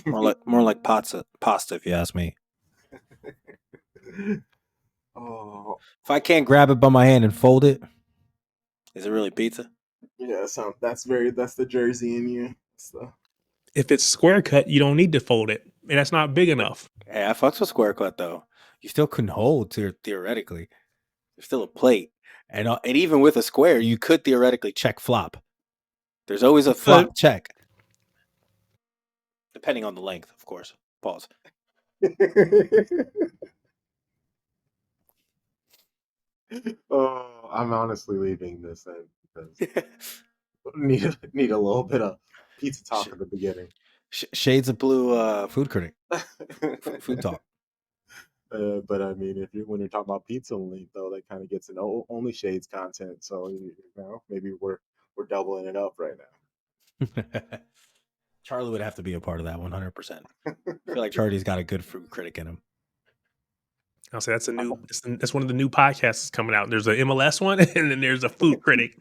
More like pasta, if you ask me. Oh, If I can't grab it by my hand and fold it, is it really pizza? yeah, that's the Jersey in you. If it's square cut, you don't need to fold it, and that's not big enough. Hey, I fucks with square cut though. You still couldn't hold theoretically. There's still a plate, and even with a square, you could theoretically check flop. There's always a But flop check, depending on the length, of course. Pause. Oh, I'm honestly leaving this in because need a little bit of pizza Sh- talk at the beginning. Shades of Blue, food critic, food talk. But I mean, when you're talking about pizza only, though, that kind of gets in only shades content. So maybe we're doubling it up right Charlie would have to be a part of that 100%. I feel like Charlie's got a good fruit critic in him. I'll say that's one of the new podcasts coming out. There's an MLS one, and then there's a food critic.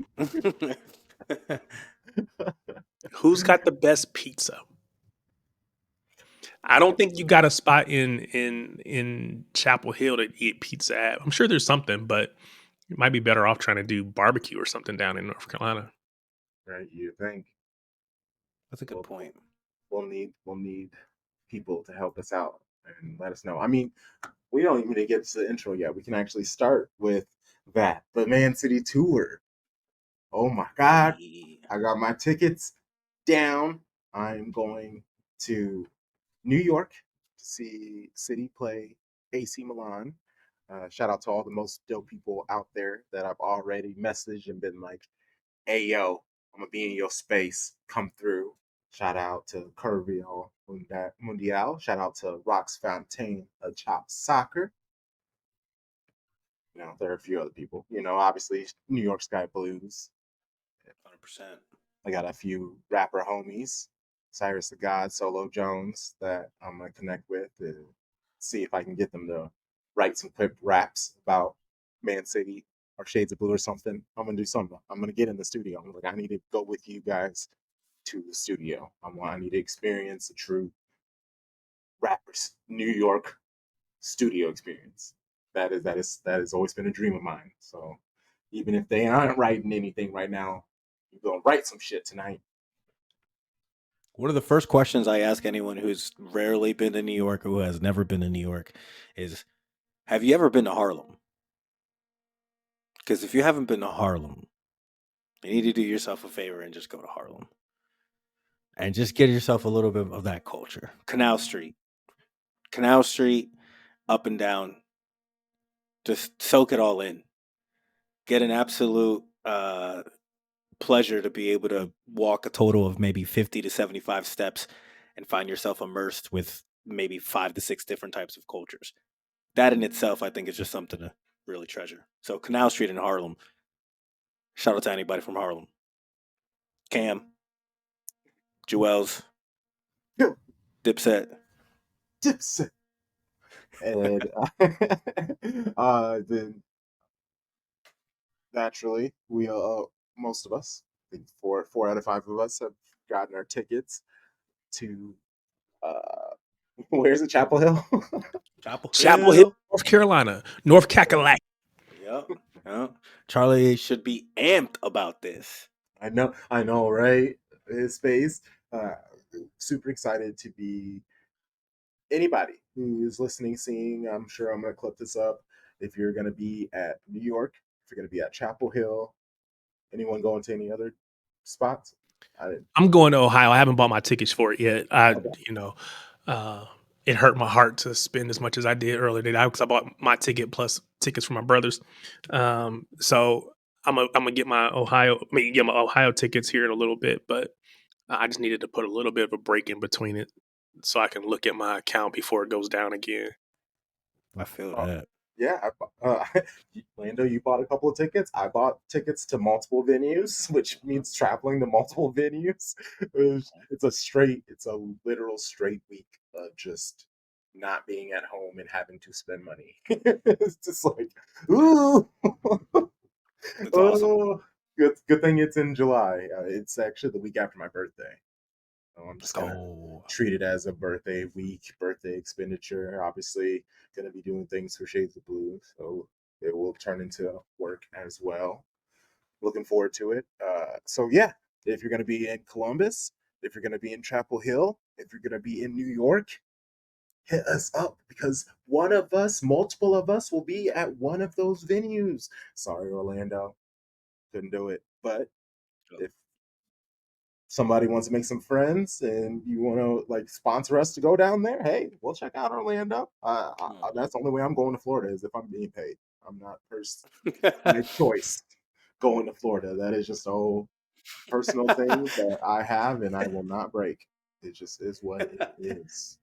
Who's got the best pizza? I don't think you got a spot in Chapel Hill to eat pizza at. I'm sure there's something, but you might be better off trying to do barbecue or something down in North Carolina. right? You think That's a good point. we'll need people to help us out and let us know. I mean, we don't even get to the intro yet. We can actually start with that. The Man City tour. Oh my God. I got my tickets down. I'm going to New York to see City play AC Milan. Shout out to all the most dope people out there that I've already messaged and been like, hey, yo, I'm going to be in your space. Come through. Shout out to Curvio Mundial. Shout out to Rox Fontaine of Chop Soccer. There are a few other people. Obviously, New York Sky Blues. 100%. I got a few rapper homies, Cyrus the God, Solo Jones, that I'm gonna connect with and see if I can get them to write some quick raps about Man City or Shades of Blue or something. I'm gonna do something. I'm gonna get in the studio. I'm like, I need to go with you guys to the studio. I need to experience the true rappers New York studio experience. That has always been a dream of mine. So even if they aren't writing anything right now, you're gonna write some shit tonight. One of the first questions I ask anyone who's rarely been to New York or who has never been to New York is, have you ever been to Harlem? Because if you haven't been to Harlem, you need to do yourself a favor and just go to Harlem. And just get yourself a little bit of that culture. Canal Street, up and down. Just soak it all in. Get an absolute pleasure to be able to walk a total of maybe 50 to 75 steps and find yourself immersed with maybe 5 to 6 different types of cultures. That in itself, I think, is just something to really treasure. So Canal Street in Harlem. Shout out to anybody from Harlem. Cam, Jewels, Dipset. And then naturally, we most of us, I think four out of five of us have gotten our tickets to where's it, Chapel Hill? Chapel Hill, North Carolina, North Cackalack. Yep. Charlie should be amped about this. I know, right? His face. Super excited to be anybody who is listening, seeing. I'm sure I'm going to clip this up. If you're going to be at New York, if you're going to be at Chapel Hill, anyone going to any other spots? I'm going to Ohio. I haven't bought my tickets for it yet. Okay. It hurt my heart to spend as much as I did earlier today because I bought my ticket plus tickets for my brothers. So I'm gonna get my Ohio tickets here in a little bit, but I just needed to put a little bit of a break in between it so I can look at my account before it goes down again. I feel that. Yeah, Lando, you bought a couple of tickets. I bought tickets to multiple venues, which means traveling to multiple venues. It's a literal straight week of just not being at home and having to spend money. It's just like, ooh, It's awesome. good thing it's in July. It's actually the week after my birthday. I'm Let's just gonna go. treat it as a birthday expenditure. Obviously, gonna be doing things for Shades of Blue, so it will turn into work as well. Looking forward to it. So yeah, if you're gonna be in Columbus, if you're gonna be in Chapel Hill, if you're gonna be in New York, hit us up because one of us, multiple of us, will be at one of those venues. Sorry, Orlando, couldn't do it. But if somebody wants to make some friends and you want to like sponsor us to go down there, hey, we'll check out Orlando. That's the only way I'm going to Florida is if I'm being paid. I'm not my choice going to Florida. That is just a whole personal thing that I have and I will not break. It just is what it is.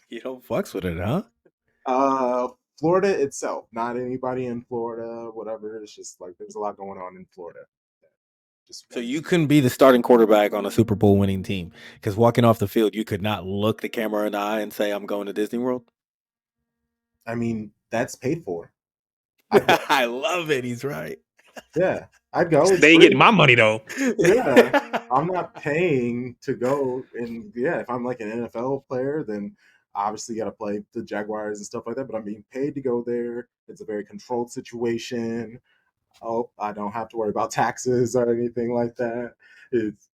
You don't fucks with it, huh? Florida itself, not anybody in Florida, whatever. It's just like there's a lot going on in Florida. So you couldn't be the starting quarterback on a Super Bowl winning team because walking off the field, you could not look the camera in the eye and say, "I'm going to Disney World." I mean, that's paid for. I love it. He's right. Yeah, I'd go. It's They ain't free. getting my money though. Yeah, I'm not paying to go. And yeah, if I'm like an NFL player, then obviously got to play the Jaguars and stuff like that. But I'm being paid to go there. It's a very controlled situation. Oh, I don't have to worry about taxes or anything like that. It's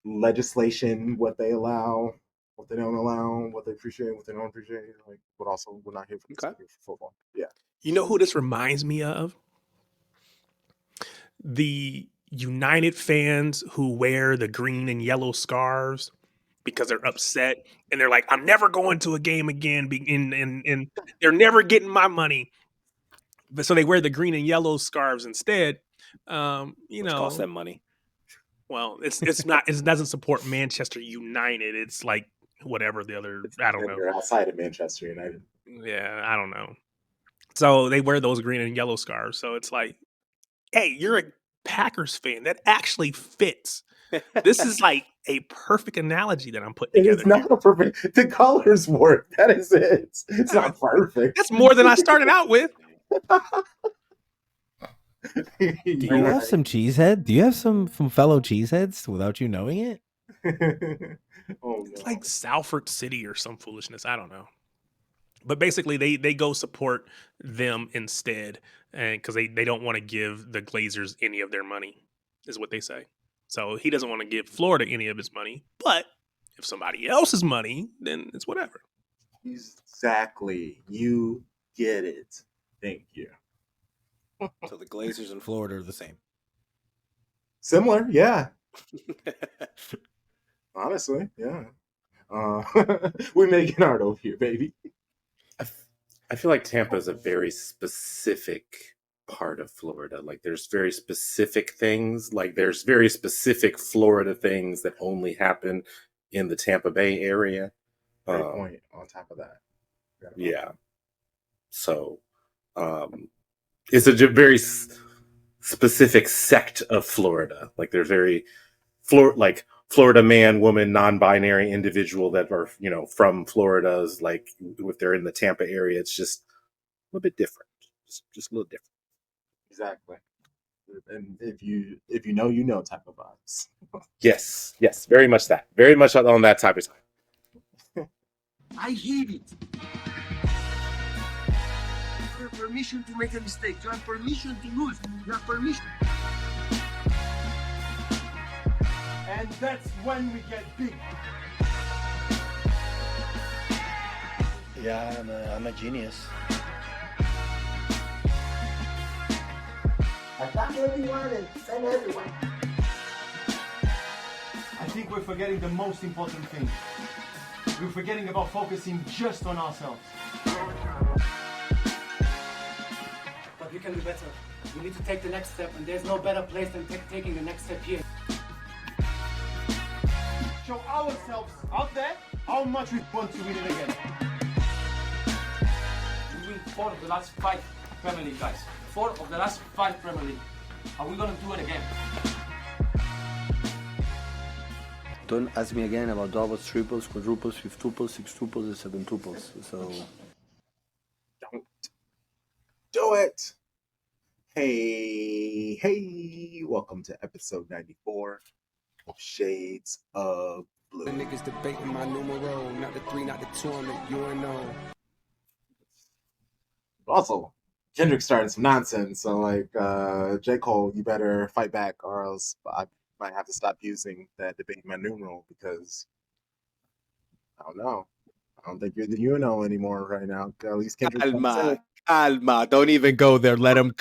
legislation, what they allow, what they don't allow, what they appreciate, what they don't appreciate. Like, but also we're not here for this. Okay. We're here for football. Yeah. You know who this reminds me of? The United fans who wear the green and yellow scarves because they're upset and they're like, "I'm never going to a game again," and they're never getting my money. But so they wear the green and yellow scarves instead. Which costs them money. Well, it's not. It doesn't support Manchester United. It's like whatever the other. I don't know. They're outside of Manchester United. Yeah, I don't know. So they wear those green and yellow scarves. So it's like, hey, you're a Packers fan. That actually fits. This is like a perfect analogy that I'm putting It together. is not a perfect. The colors work. That is it. It's not perfect. That's more than I started out with. Do you have some cheesehead? Do you have some fellow cheeseheads without you knowing it? Oh It's no. like Salford City or some foolishness. I don't know. But basically, they go support them instead, and because they don't want to give the Glazers any of their money, is what they say. So he doesn't want to give Florida any of his money. But if somebody else's money, then it's whatever. Exactly. You get it. Thank you. So the Glazers in Florida are the same. Similar, yeah. Honestly, yeah. We're making art over here, baby. I feel like Tampa is a very specific part of Florida. Like there's very specific things. Like there's very specific Florida things that only happen in the Tampa Bay area. Great point on top of that. Yeah. So it's a very specific sect of Florida. Like there's very Florida man, woman, non-binary individual that are, from Florida's, like if they're in the Tampa area, it's just a little bit different. Just a little different. Exactly. And if you know, you know type of vibes. Yes, very much that. Very much on that type of time. I hate it. You have permission to make a mistake. You have permission to lose. You have permission. And that's when we get big. Yeah, I'm a genius. Attack everyone and send everyone. I think we're forgetting the most important thing. We're forgetting about focusing just on ourselves. But we can do better. We need to take the next step, and there's no better place than taking the next step here. Show ourselves out there how much we want to win it again. We win 4 of the last 5 Premier League, guys. 4 of the last 5 Premier League. Are we going to do it again? Don't ask me again about doubles, triples, quadruples, fifth-tuples, six-tuples, and seven-tuples. So Don't do it. Hey, welcome to episode 94 Shades of The Blue. niggas debating my numero, not the 3, not the 2 on the UNO. Also, Kendrick's starting some nonsense. So, like, J. Cole, you better fight back, or else I might have to stop using that debate my numeral because I don't know. I don't think you're the UNO anymore right now. At least Kendrick Calma, calma. Don't even go there. Let him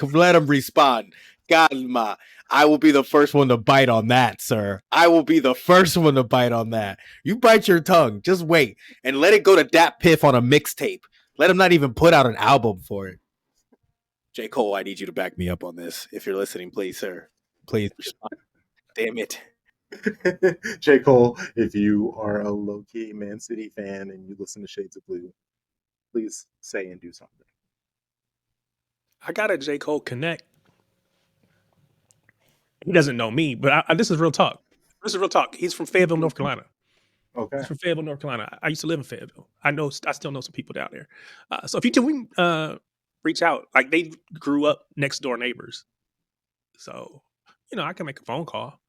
respond. Calma. I will be the first one to bite on that, sir. I will be the first one to bite on that. You bite your tongue. Just wait and let it go to Dat Piff on a mixtape. Let him not even put out an album for it. J. Cole, I need you to back me up on this. If you're listening, please, sir. Please respond. Damn it. J. Cole, if you are a low-key Man City fan and you listen to Shades of Blue, please say and do something. I got a J. Cole connect. He doesn't know me, but this is real talk. This is real talk. He's from Fayetteville, North Carolina. Okay. He's from Fayetteville, North Carolina. I used to live in Fayetteville. I still know some people down there. So if you can reach out, like they grew up next door neighbors. So, I can make a phone call.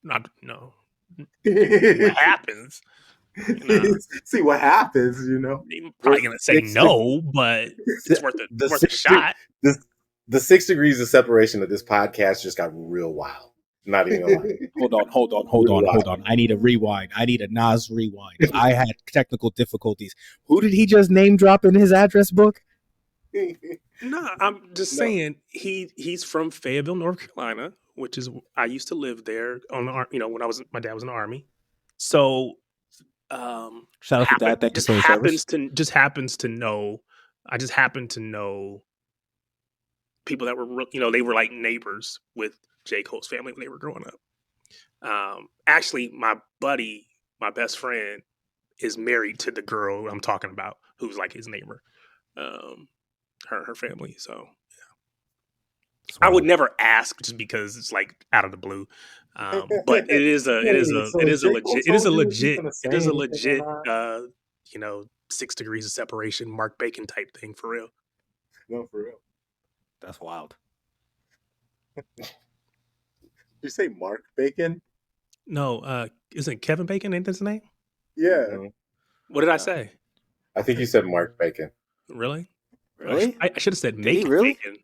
Not, what happens. See what happens, I'm probably gonna say no, but it's worth a shot. The 6 degrees of separation of this podcast just got real wild. Not even gonna lie. Hold on. I need a rewind. I need a Nas rewind. I had technical difficulties. Who did he just name drop in his address book? No, I'm just saying he's from Fayetteville, North Carolina, which is I used to live there on the when my dad was in the Army. So shout out to Dad. Thank you for his service. just happens to know. I just happen to know people that were they were like neighbors with J. Cole's family when they were growing up. Actually, my buddy, my best friend, is married to the girl I'm talking about, who's like his neighbor. Her family. So yeah. I would never ask just because it's like out of the blue. But it is a legit 6 degrees of separation, Mark Bacon type thing for real. No, for real. That's wild. Did you say Mark Bacon? No, isn't Kevin Bacon? Ain't that his name? Yeah. What did I say? I think you said Mark Bacon. Really? Really? I should have said Did he Macon really? Bacon.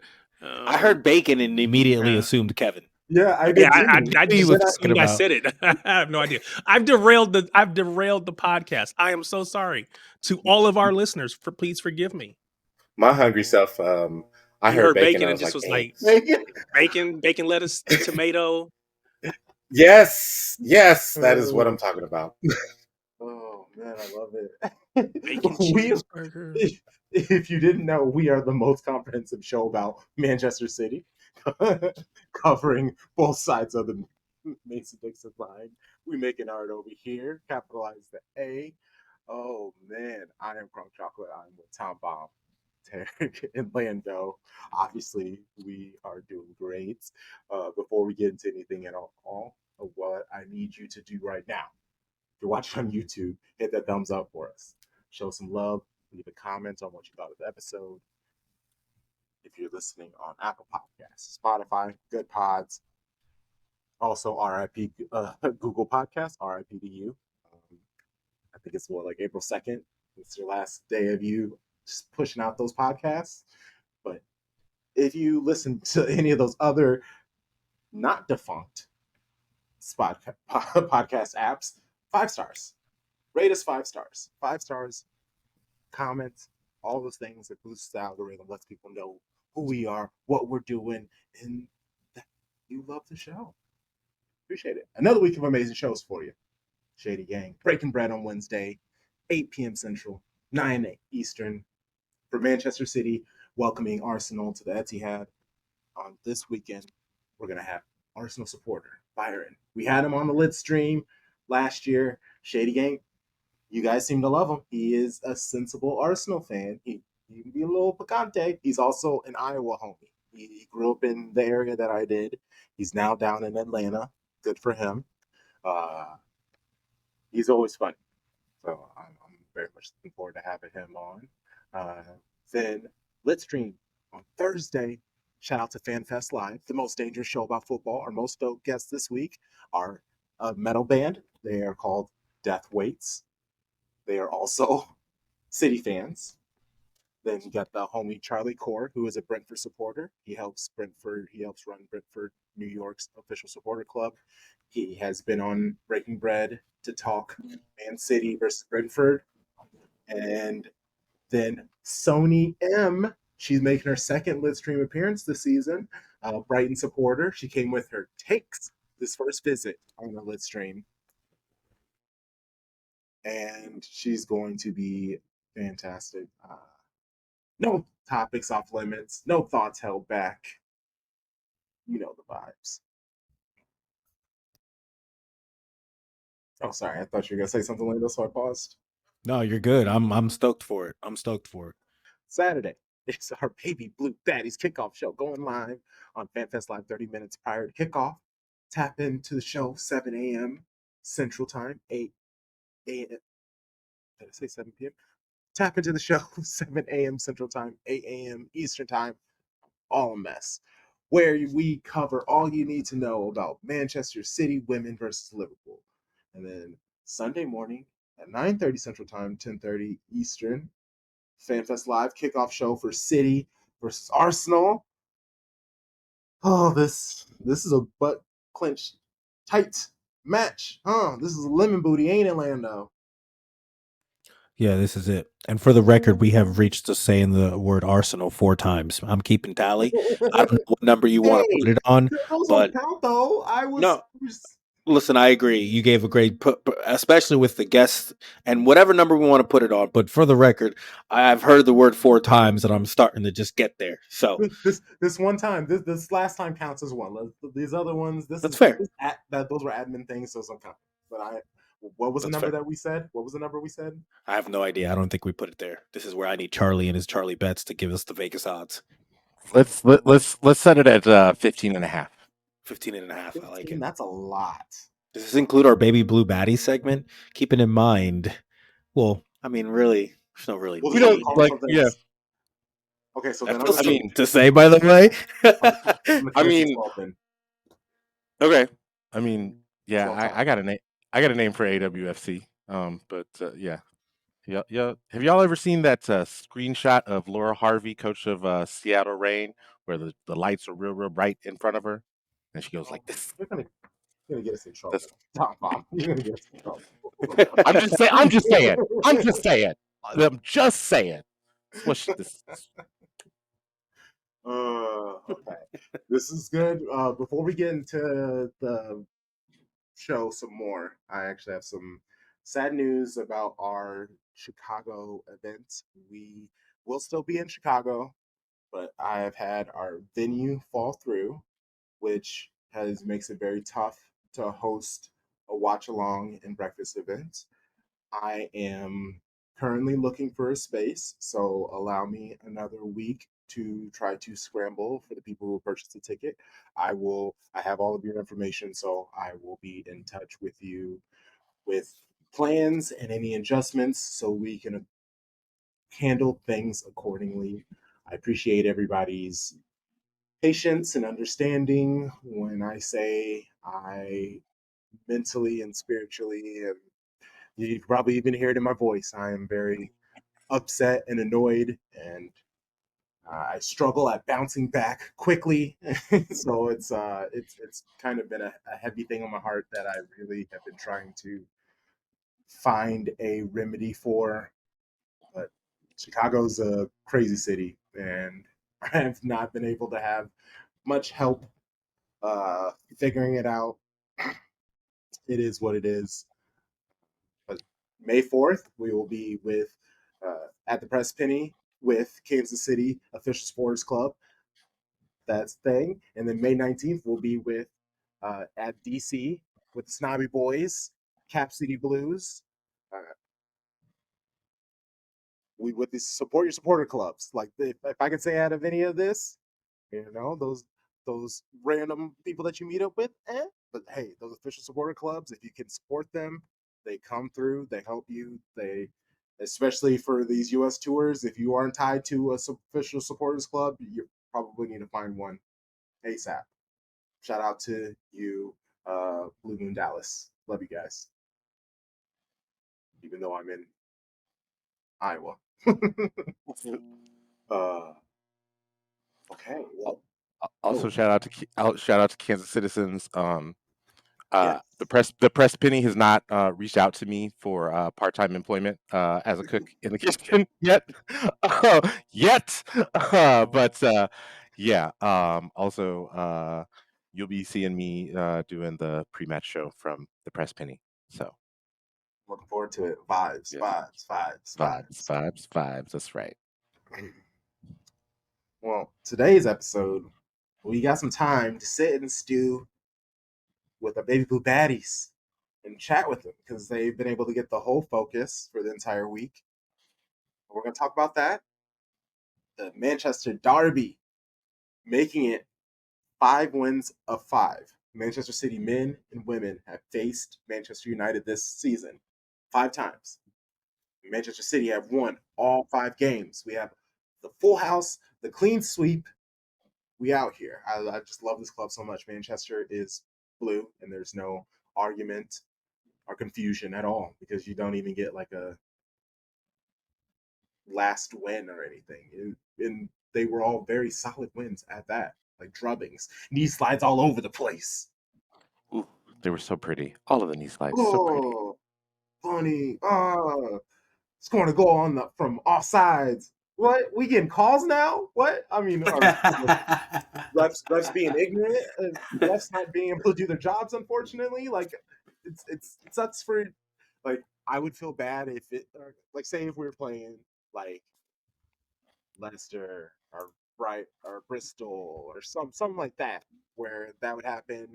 I heard Bacon and immediately assumed Kevin. Yeah, I did. I said it. I have no idea. I've derailed the podcast. I am so sorry to all of our listeners. Please forgive me. My hungry self. I heard bacon and just was like bacon, lettuce, tomato. Yes, that is what I'm talking about. Oh man, I love it. Bacon cheeseburger. If you didn't know, we are the most comprehensive show about Manchester City, covering both sides of the Mason-Dixon line. We making art over here. Capitalize the A. Oh man, I am Crunk Chocolate. I'm with Tom Bomb, Tarik, and Lando. Obviously, we are doing great. Before we get into anything at all, what I need you to do right now. If you're watching on YouTube, hit that thumbs up for us. Show some love. Leave a comment on what you thought of the episode. If you're listening on Apple Podcasts, Spotify, Good Pods, also RIP Google Podcasts, RIP to you. I think it's like April 2nd. It's your last day of you just pushing out those podcasts. But if you listen to any of those other not defunct podcast apps, 5 stars. Rate us 5 stars. 5 stars. Comments, all those things that boosts the algorithm, lets people know who we are, what we're doing, and that you love the show. Appreciate it. Another week of amazing shows for you. Shady Gang, Breaking Bread on Wednesday, 8 p.m. Central, 9 Eastern. For Manchester City, welcoming Arsenal to the Etihad. On this weekend, we're going to have Arsenal supporter, Byron. We had him on the Lit stream last year. Shady Gang, you guys seem to love him. He is a sensible Arsenal fan. He can be a little picante. He's also an Iowa homie. He grew up in the area that I did. He's now down in Atlanta. Good for him. He's always fun. So I'm very much looking forward to having him on. Then Lit Stream on Thursday. Shout out to FanFest Live, the most dangerous show about football. Our most dope guests this week are a metal band. They are called Death Weights. They are also City fans. Then you got the homie Charlie Core, who is a Brentford supporter. He helps run Brentford, New York's official supporter club. He has been on Breaking Bread to talk Man City versus Brentford. And then Sony M, she's making her second lit stream appearance this season. Brighton supporter. She came with her takes this first visit on the lit stream. And she's going to be fantastic. No topics off limits, no thoughts held back. You know the vibes. Oh, sorry. I thought you were gonna say something like this, so I paused. No, you're good. I'm stoked for it. I'm stoked for it. Saturday, it's our Baby Blue Baddies kickoff show going live on FanFest Live 30 minutes prior to kickoff. Tap into the show 7 a.m. Central Time, 8 a.m. Did I say 7 p.m.? Tap into the show 7 a.m. Central Time, 8 a.m. Eastern Time. All a mess, where we cover all you need to know about Manchester City women versus Liverpool. And then Sunday morning at 9:30 Central Time, 10:30 Eastern, FanFest Live kickoff show for City versus Arsenal. Oh, this is a butt clench tight match. This is a lemon booty, ain't it, Lando? Yeah, this is it. And for the record, we have reached to saying the word Arsenal 4 times. I'm keeping tally. I don't know what number you want to put it on, those but don't count though. no. Listen, I agree. You gave a great put, especially with the guests and whatever number we want to put it on. But for the record, I've heard the word 4 times, and I'm starting to just get there. So this one time, this last time counts as one. These other ones, that's fair. Those were admin things, so some count. But what was the number that we said? What was the number we said? I have no idea. I don't think we put it there. This is where I need Charlie and his Charlie bets to give us the Vegas odds. Let's set it at 15 and a half. 15 and a half. 15, I like it. That's a lot. Does this include our Baby Blue Baddie segment? Keeping in mind, well, I mean, really, there's no really. Well, We don't like, yeah. Okay, so That then feels to say, by the way. I mean, okay. I mean, yeah, I got a name. I got a name for AWFC. But yeah. Yeah. Have y'all ever seen that screenshot of Laura Harvey, coach of Seattle Reign, where the lights are real bright in front of her, and she goes like this? You're gonna get us in trouble. Tom Bomb. You're gonna get us in trouble. I'm just saying. I'm just saying. What's this? Okay. This is good. Before we get into the show some more, I actually have some sad news about our Chicago event. We will still be in Chicago, but I have had our venue fall through, which makes it very tough to host a watch along and breakfast event. I am currently looking for a space, so allow me another week to try to scramble for the people who purchased the ticket. I have all of your information, so I will be in touch with you with plans and any adjustments so we can handle things accordingly. I appreciate everybody's patience and understanding when I say I mentally and spiritually, and you probably even hear it in my voice, I am very upset and annoyed, and I struggle at bouncing back quickly. So it's kind of been a heavy thing on my heart that I really have been trying to find a remedy for. But Chicago's a crazy city, and I have not been able to have much help figuring it out. It is what it is. But May 4th, we will be with at the Press Penny with Kansas City Official Sports Club. That's the thing. And then May 19th, we'll be with at DC with the Snobby Boys, Cap City Blues. We with these support your supporter clubs. Like if I could say out of any of this, those random people that you meet up with, but hey, those official supporter clubs, if you can support them, they come through, they help you, especially for these US tours, if you aren't tied to a official supporters club, you probably need to find one ASAP. Shout out to you, Blue Moon Dallas. Love you guys. Even though I'm in Iowa. Okay. Well, Also, oh, shout out to Kansas citizens. yes. The press penny has not reached out to me for part-time employment as a cook in the kitchen yet. Yet. But yeah. Also, you'll be seeing me doing the pre-match show from the press penny. So Looking forward to it. Vibes, yeah, vibes, vibes, vibes. vibes. That's right. Well, today's episode, we got some time to sit and stew with our baby blue baddies and chat with them because they've been able to get the whole focus for the entire week. We're going to talk about that. The Manchester Derby, making it 5 wins of 5. Manchester City men and women have faced Manchester United this season 5 times. Manchester City have won all 5 games. We have the full house, the clean sweep. We out here. I just love this club so much. Manchester is blue, and there's no argument or confusion at all because you don't even get like a last win or anything. And they were all very solid wins at that, like drubbings, knee slides all over the place. Ooh, they were so pretty. All of the knee slides, so pretty. Oh, funny. Scoring a goal from offsides. What? We getting calls now? What? I mean, refs being ignorant, refs not being able to do their jobs. Unfortunately, like it sucks for. Like I would feel bad if it, like, say if we were playing like Leicester or Bristol or something like that, where that would happen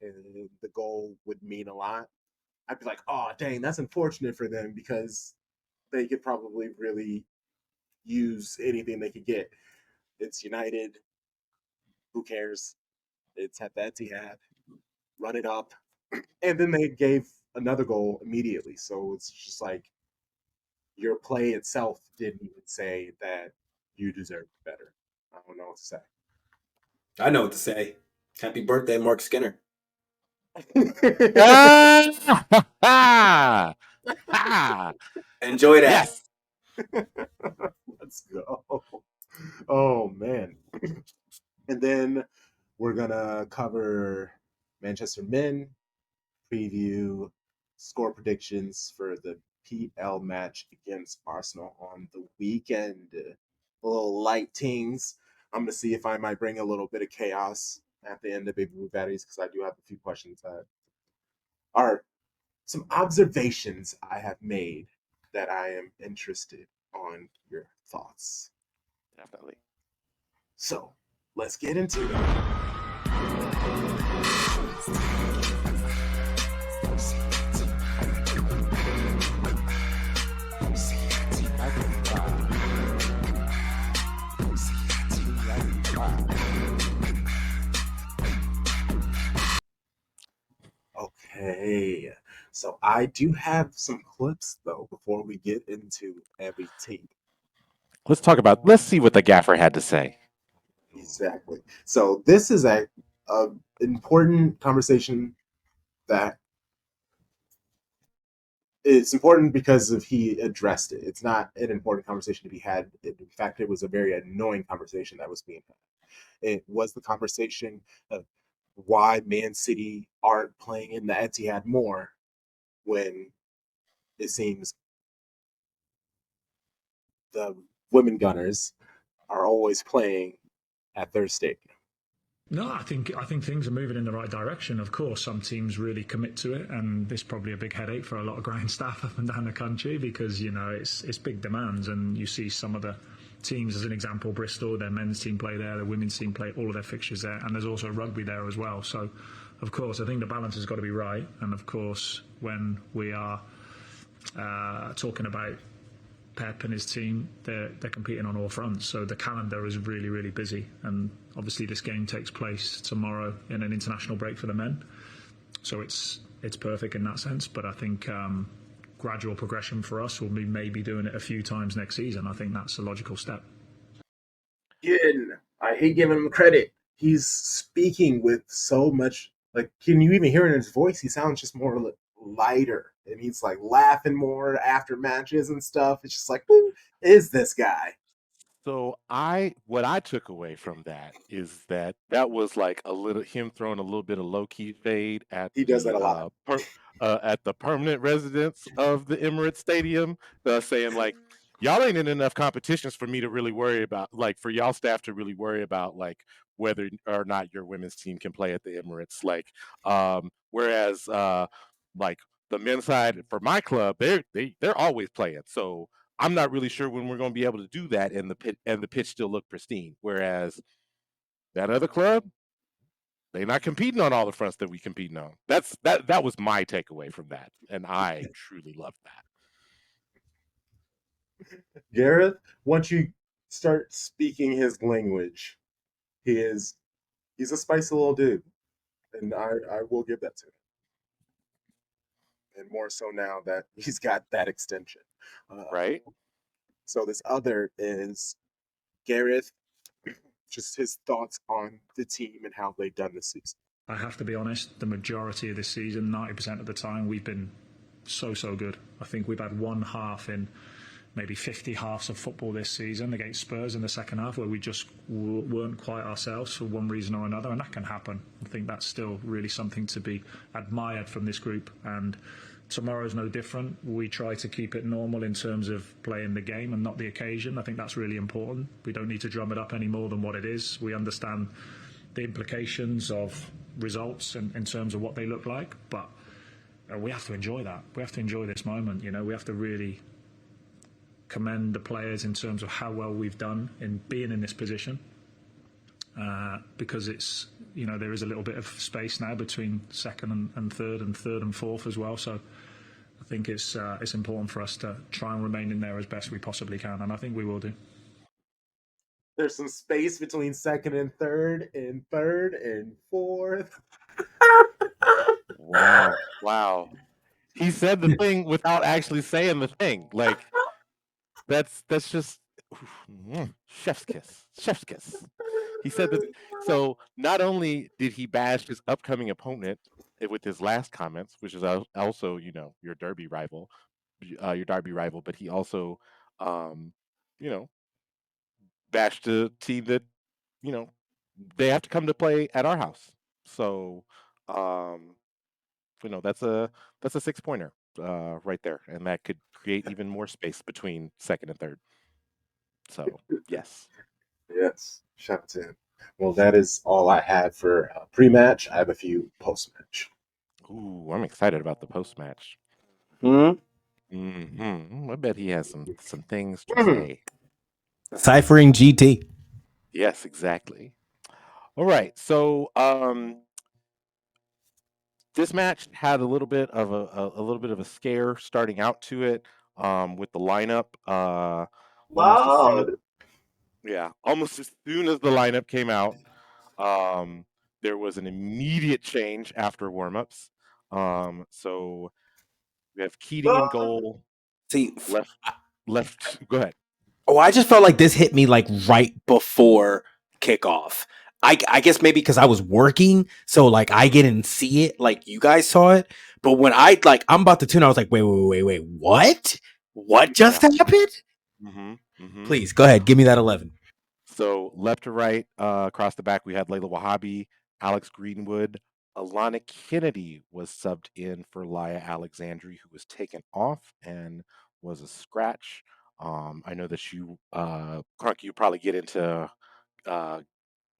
and the goal would mean a lot. I'd be like, oh dang, that's unfortunate for them because they could probably really use anything they could get. It's United. Who cares? It's at the Etihad. Run it up. And then they gave another goal immediately. So it's just like your play itself didn't even say that you deserved better. I don't know what to say. I know what to say. Happy birthday, Mark Skinner. Enjoy that. Yes. Let's go. Oh man. And then we're gonna cover Manchester men, preview score predictions for the PL match against Arsenal on the weekend. A little light tings. I'm gonna see if I might bring a little bit of chaos at the end of Baby Blue Baddies because I do have a few questions that are some observations I have made that I am interested on your thoughts. Definitely. So let's get into it. Okay, so I do have some clips though before we get into everything. Let's see what the gaffer had to say. Exactly. So this is a important conversation that it's important because of he addressed it. It's not an important conversation to be had. In fact, it was a very annoying conversation that was being had. It was the conversation of why Man City aren't playing in the Etihad more when it seems the women Gunners are always playing at their stadium. No, I think things are moving in the right direction. Of course, some teams really commit to it, and this is probably a big headache for a lot of ground staff up and down the country because it's big demands, and you see some of the teams, as an example, Bristol, their men's team play there, their women's team play, all of their fixtures there, and there's also rugby there as well. So, of course, I think the balance has got to be right, and of course, when we are talking about Pep and his team, they're competing on all fronts. So the calendar is really, really busy. And obviously this game takes place tomorrow in an international break for the men. So it's perfect in that sense. But I think gradual progression for us will be maybe doing it a few times next season. I think that's a logical step. Again, I hate giving him credit. He's speaking with so much Like, can you even hear it in his voice? He sounds just more lighter, and he's like laughing more after matches and stuff. It's just like, who is this guy? So what I took away from that is that was like a little him throwing a little bit of low key shade He does that a lot. at the permanent residents of the Emirates Stadium, saying like, y'all ain't in enough competitions for me to really worry about, like for y'all staff to really worry about like whether or not your women's team can play at the Emirates. Like, whereas like the men's side for my club, they're always playing. So I'm not really sure when we're going to be able to do that, and the pitch still look pristine. Whereas that other club, they're not competing on all the fronts that we competing on. That was my takeaway from that, and I truly loved that. Gareth, once you start speaking his language, he's a spicy little dude, and I will give that to him. And more so now that he's got that extension. Right. So this other is Gareth, just his thoughts on the team and how they've done this season. I have to be honest, the majority of this season, 90% of the time, we've been so good. I think we've had one half in maybe 50 halves of football this season against Spurs in the second half where we just weren't quite ourselves for one reason or another, and that can happen. I think that's still really something to be admired from this group, and tomorrow's no different. We try to keep it normal in terms of playing the game and not the occasion. I think that's really important. We don't need to drum it up any more than what it is. We understand the implications of results in terms of what they look like, but we have to enjoy that. We have to enjoy this moment. We have to really commend the players in terms of how well we've done in being in this position, because it's there is a little bit of space now between second and third and fourth as well. So I think it's important for us to try and remain in there as best we possibly can, and I think we will do. There's some space between second and third and fourth. Wow. He said the thing without actually saying the thing. Like that's just chef's kiss. He said that. So not only did he bash his upcoming opponent with his last comments, which is also your derby rival, but he also um, you know bashed a team that you know they have to come to play at our house. So um, that's a 6-pointer right there, and that could create even more space between second and third. So yes. Yes, shout out to him. Well, that is all I had for pre-match. I have a few post-match. Ooh, I'm excited about the post-match. Hmm. I bet he has some things to say. Ciphering GT. Yes, exactly. All right, so this match had a little bit of a scare starting out to it with the lineup. Almost as soon as the lineup came out, there was an immediate change after warmups. So we have Keating in goal. See, left. Go ahead. Oh, I just felt like this hit me like right before kickoff. I guess maybe because I was working, so like I didn't see it like you guys saw it. But when I'm about to tune, I was like, wait, what? What just happened? Please go ahead, give me that 11. So left to right, across the back, we had Layla Wahhabi, Alex Greenwood. Alana Kennedy was subbed in for Laya Alexandri, who was taken off and was a scratch. I know that you, Crunk, you probably get into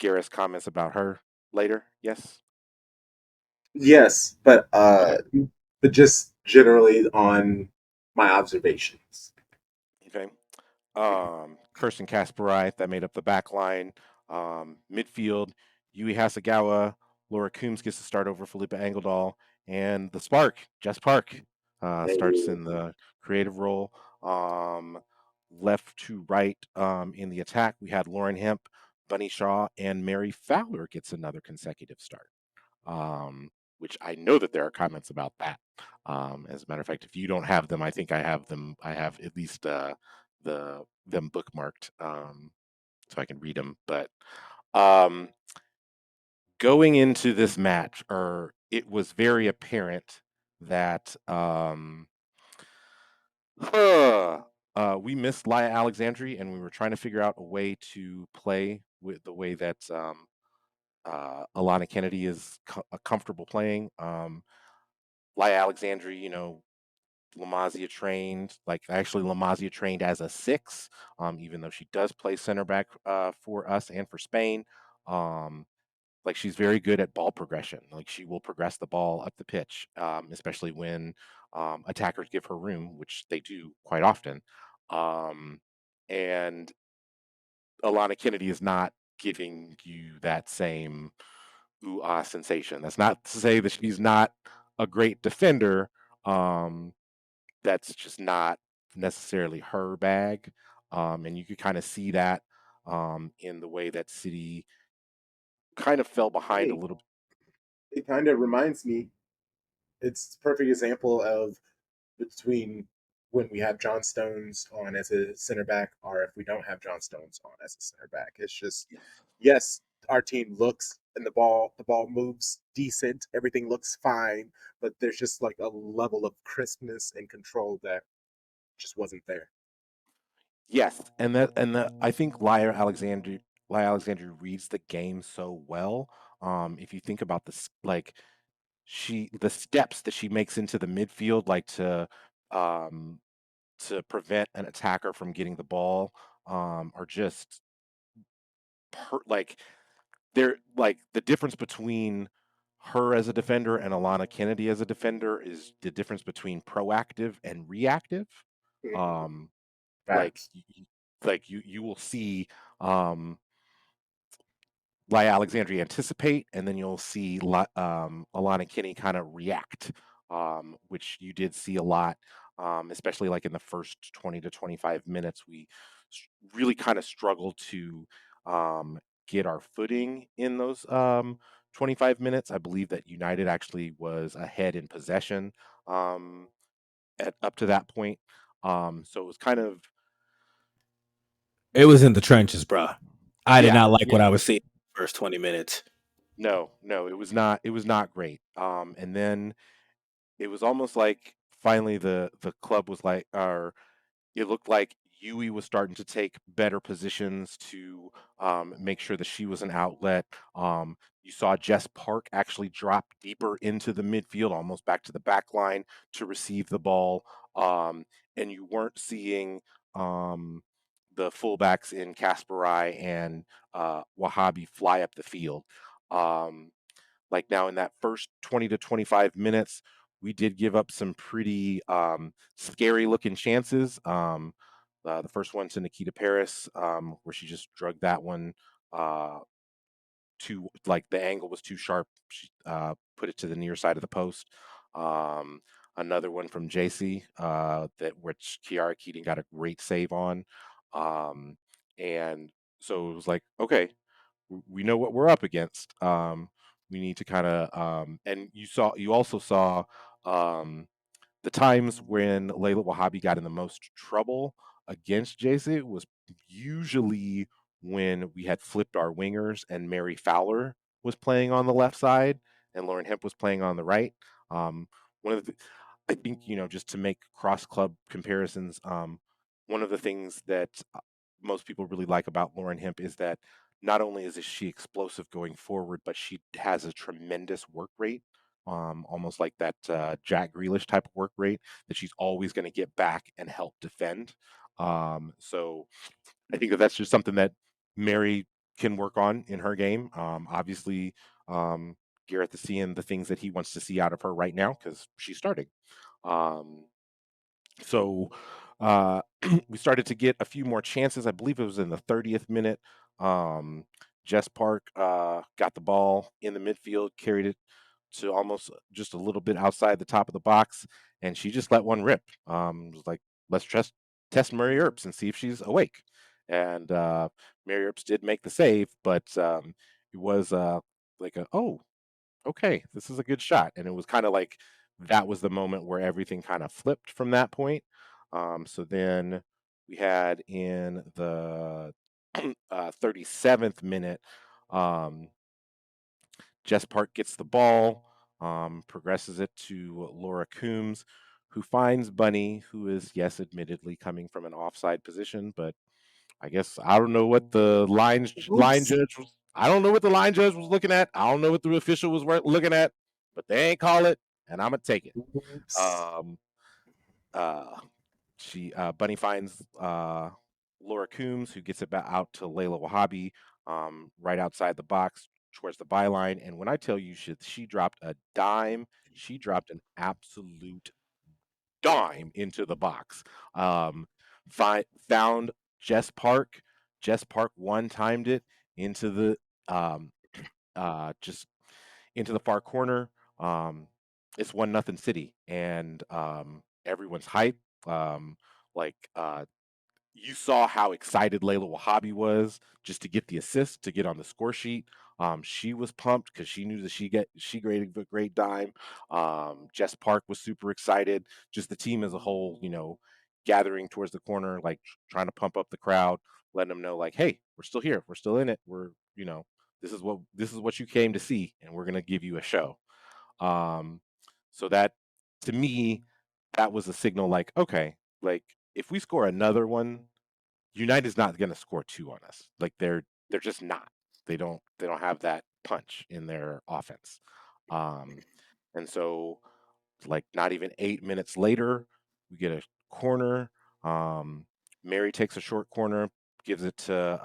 Gareth's comments about her later. Yes. Yes, but just generally on my observations. Okay. Kirsten Kasparite, that made up the back line. Midfield, Yui Hasagawa, Laura Coombs gets to start over Felipe Engeldahl, and the Spark, Jess Park, starts in the creative role. Left to right in the attack, we had Lauren Hemp, Bunny Shaw, and Mary Fowler gets another consecutive start. Which I know that there are comments about that. As a matter of fact, if you don't have them, I think I have them. I have at least them bookmarked so I can read them. But going into this match, or it was very apparent that we missed Laya Alexandri, and we were trying to figure out a way to play with the way that Alana Kennedy is comfortable playing. Laya Alexandri, Lamazia trained, like actually Lamazia trained as a 6, even though she does play center back for us and for Spain. Like she's very good at ball progression. Like she will progress the ball up the pitch, especially when attackers give her room, which they do quite often. And Alana Kennedy is not giving you that same ooh ah sensation. That's not to say that she's not a great defender. Um, that's just not necessarily her bag. And you could kind of see that in the way that City kind of fell behind a Hey, little. it kind of reminds me. It's a perfect example of between when we have John Stones on as a center back, or if we don't have John Stones on as a center back. It's just, yes, our team looks and the ball moves decent, everything looks fine, but there's just like a level of crispness and control that just wasn't there. Yes, and I think Laya Alexandria reads the game so well. If you think about this, like the steps that she makes into the midfield, like um to prevent an attacker from getting the ball, are just like they're like the difference between her as a defender and Alana Kennedy as a defender is the difference between proactive and reactive. Mhm. Um, like Facts. you will see Laya Alexandria anticipate, and then you'll see Alana Kinney kind of react, which you did see a lot, especially like in the first 20 to 25 minutes. We really kind of struggled to um, get our footing in those 25 minutes. I believe that United actually was ahead in possession um, up to that point. So it was kind of, It was in the trenches, bruh. I did yeah, not like what yeah. I was seeing in the first 20 minutes. No, it was not. It was not great. And then it was almost like finally the club was like, or it looked like Yui was starting to take better positions to make sure that she was an outlet. You saw Jess Park actually drop deeper into the midfield, almost back to the back line to receive the ball. And you weren't seeing the fullbacks in Kasparai and Wahhabi fly up the field. Um, like now in that first 20 to 25 minutes, we did give up some pretty scary looking chances. The first one to Nikita Paris, where she just drugged that one uh, too, like the angle was too sharp. She put it to the near side of the post. Um, Another one from JC, that which Kiara Keating got a great save on. Um, and so it was like, okay, we know what we're up against. We need to kind of and you also saw um, the times when Layla Wahhabi got in the most trouble against JC was usually when we had flipped our wingers and Mary Fowler was playing on the left side and Lauren Hemp was playing on the right. Um, one of the I think, just to make cross club comparisons, one of the things that most people really like about Lauren Hemp is that not only is she explosive going forward, but she has a tremendous work rate, almost like that Jack Grealish type of work rate that she's always going to get back and help defend. So I think that that's just something that Mary can work on in her game. Obviously, Gareth is seeing the things that he wants to see out of her right now because she's starting. Um, so we started to get a few more chances. I believe it was in the 30th minute. Jess Park got the ball in the midfield, carried it to almost just a little bit outside the top of the box, and she just let one rip. It was like, let's test Mary Earps and see if she's awake. And Mary Earps did make the save, but it was like oh, okay, this is a good shot. And it was kind of like that was the moment where everything kind of flipped from that point. So then we had in the 37th minute, um, Jess Park gets the ball, progresses it to Laura Coombs, who finds Bunny, who is, yes, admittedly coming from an offside position, but I guess I don't know what the line Oops. judge was. I don't know what the line judge was looking at. I don't know what the official was looking at, but they ain't call it, and I'm gonna take it. Oops. Um, uh, Bunny finds Laura Coombs, who gets it back out to Layla Wahhabi, right outside the box towards the byline. And when I tell you she dropped a dime, she dropped an absolute dime into the box. Um, Found Jess Park. Jess Park one timed it into the um, just into the far corner. Um, it's 1-0 City, and everyone's hype. Um, like you saw how excited Layla Wahhabi was just to get the assist to get on the score sheet. She was pumped because she knew that she graded a great dime. Jess Park was super excited. Just the team as a whole, gathering towards the corner, like trying to pump up the crowd, letting them know, like, hey, we're still here, we're still in it. This is what you came to see, and we're gonna give you a show. Um, so that to me, that was a signal, like, okay, like if we score another one, United's not going to score two on us. Like they're just not. They don't have that punch in their offense. Um, and so like not even 8 minutes later, we get a corner. Mary takes a short corner, gives it to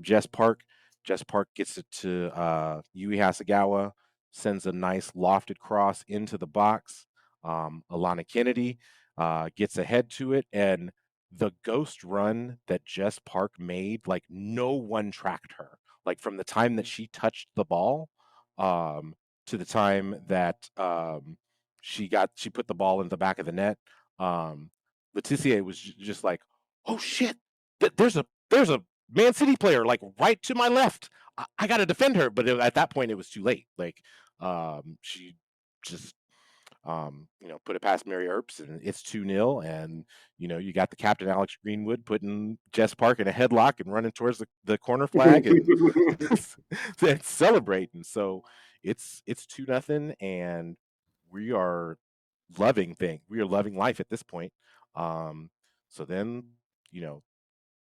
Jess Park. Jess Park gets it to Yui Hasagawa, sends a nice lofted cross into the box. Alana Kennedy gets ahead to it, and the ghost run that Jess Park made, like no one tracked her. Like from the time that she touched the ball um, to the time that she put the ball in the back of the net. Letitia was just like, oh shit, there's a Man City player like right to my left. I got to defend her, but at that point it was too late. Like she just put it past Mary Earps, and it's 2-0. And you got the captain Alex Greenwood putting Jess Park in a headlock and running towards the corner flag and and celebrating. So it's 2-0, and we are we are loving life at this point. Um, so then you know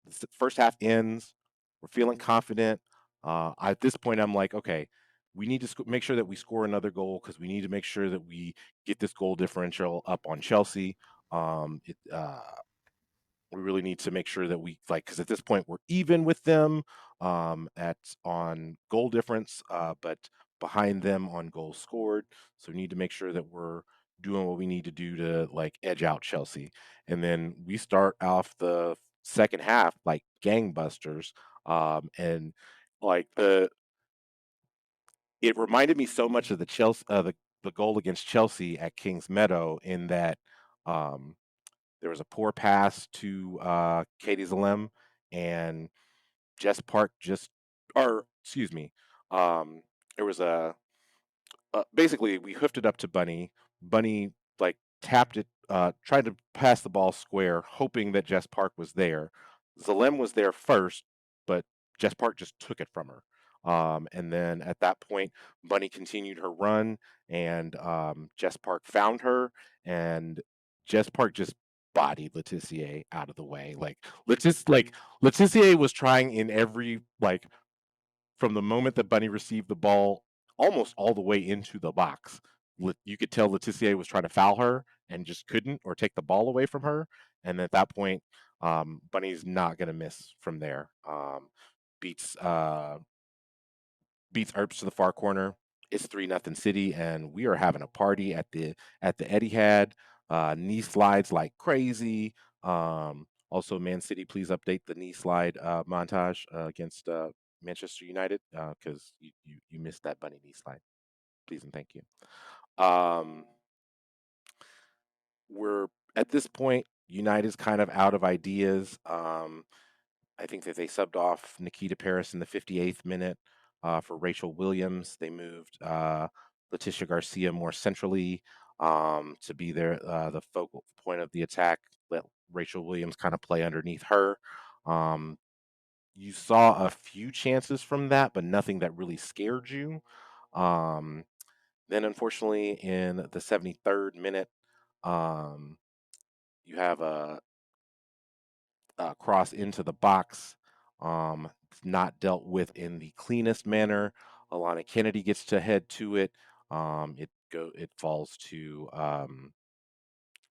the first half ends. We're feeling confident. At this point, I'm like, okay, we need to make sure that we score another goal because we need to make sure that we get this goal differential up on Chelsea. We really need to make sure that we because at this point we're even with them on goal difference, but behind them on goals scored. So we need to make sure that we're doing what we need to do to like edge out Chelsea. And then we start off the second half like gangbusters. And like it reminded me so much of the Chelsea the goal against Chelsea at Kings Meadow in that um, there was a poor pass to Katie Zalem, and Jess Park or excuse me, there was basically we hoofed it up to Bunny. Bunny like tapped it, tried to pass the ball square, hoping that Jess Park was there. Zalem was there first, but Jess Park just took it from her. And then at that point, Bunny continued her run, and Jess Park found her, and Jess Park just bodied Letitia out of the way. Letitia was trying in every from the moment that Bunny received the ball almost all the way into the box. You could tell Letitia was trying to foul her and just couldn't, or take the ball away from her. And at that point, Bunny's not going to miss from there. Beats beats Earps to the far corner. It's 3-0 City, and we are having a party at the Etihad. Knee slides like crazy. Also, Man City, please update the knee slide montage against Manchester United because you missed that bunny knee slide. Please and thank you. We're at this point, United's kind of out of ideas. I think that they subbed off Nikita Paris in the 58th minute for Rachel Williams. They moved Letitia Garcia more centrally to be the focal point of the attack. Let Rachel Williams kind of play underneath her. Um, you saw a few chances from that, but nothing that really scared you. Um, then, unfortunately, in the 73rd minute, um, you have a cross into the box. It's not dealt with in the cleanest manner. Alana Kennedy gets to head to it. It falls to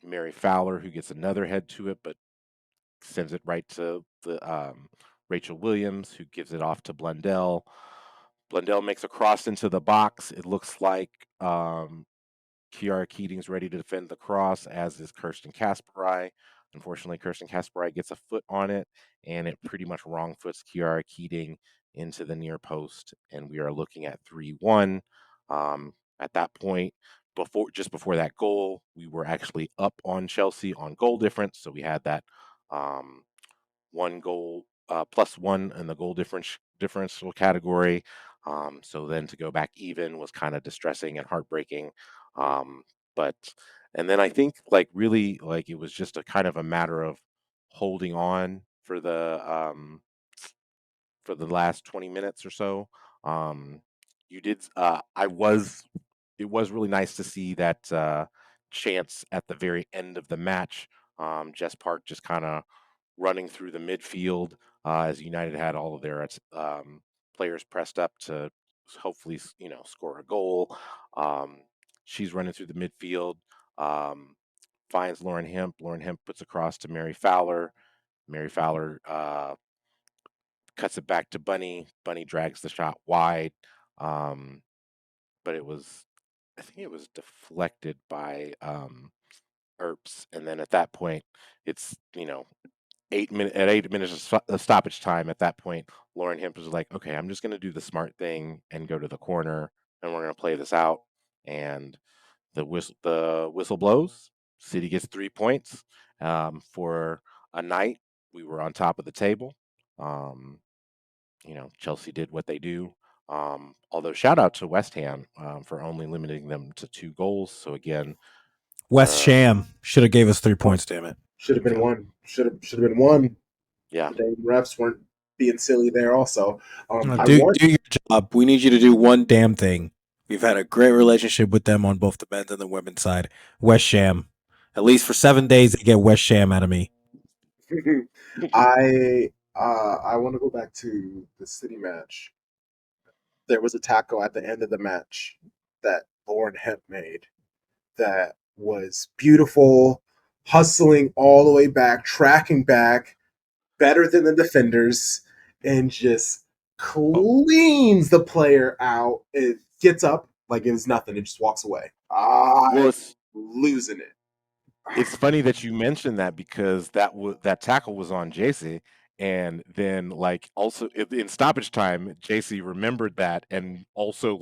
Mary Fowler, who gets another head to it, but sends it right to the Rachel Williams, who gives it off to Blundell. Blundell makes a cross into the box. It looks like Kiara Keating's ready to defend the cross, as is Kirsten Kasperai. Unfortunately, Kirsten Kasperai gets a foot on it, and it pretty much wrong foots Kiara Keating into the near post, and we are looking at 3-1. At that point, before that goal, we were actually up on Chelsea on goal difference, so we had that one goal +1 in the goal differential category. So then to go back even was kind of distressing and heartbreaking. Um, but and then I think really it was just a kind of a matter of holding on for the last 20 minutes or so. You did I was It was really nice to see that chance at the very end of the match. Jess Park just kind of running through the midfield as United had all of their players pressed up to hopefully score a goal. Um, she's running through the midfield, um, finds Lauren Hemp. Lauren Hemp puts across to Mary Fowler. Mary Fowler cuts it back to Bunny. Bunny drags the shot wide, um, but I think it was deflected by Earps, and then at that point, it's 8 minutes of stoppage time. At that point, Lauren Hemp was like, "Okay, I'm just going to do the smart thing and go to the corner, and we're going to play this out." And the whistle blows. City gets 3 points for a night. We were on top of the table. Um, Chelsea did what they do. Although shout out to West Ham for only limiting them to 2 goals. So again, West Sham should have gave us 3 points. Damn it! Should have been one. Should have been one. Yeah, The refs weren't being silly there. Also, do your job. We need you to do one damn thing. We've had a great relationship with them on both the men's and the women's side. West Sham. At least for 7 days, they get West Sham out of me. I want to go back to the City match. There was a tackle at the end of the match that Lauren Hemp made that was beautiful, hustling all the way back, tracking back, better than the defenders, and just cleans the player out. It gets up like it was nothing. It just walks away. Losing it. It's funny that you mentioned that because that tackle was on JC, and then also in stoppage time, JC remembered that and also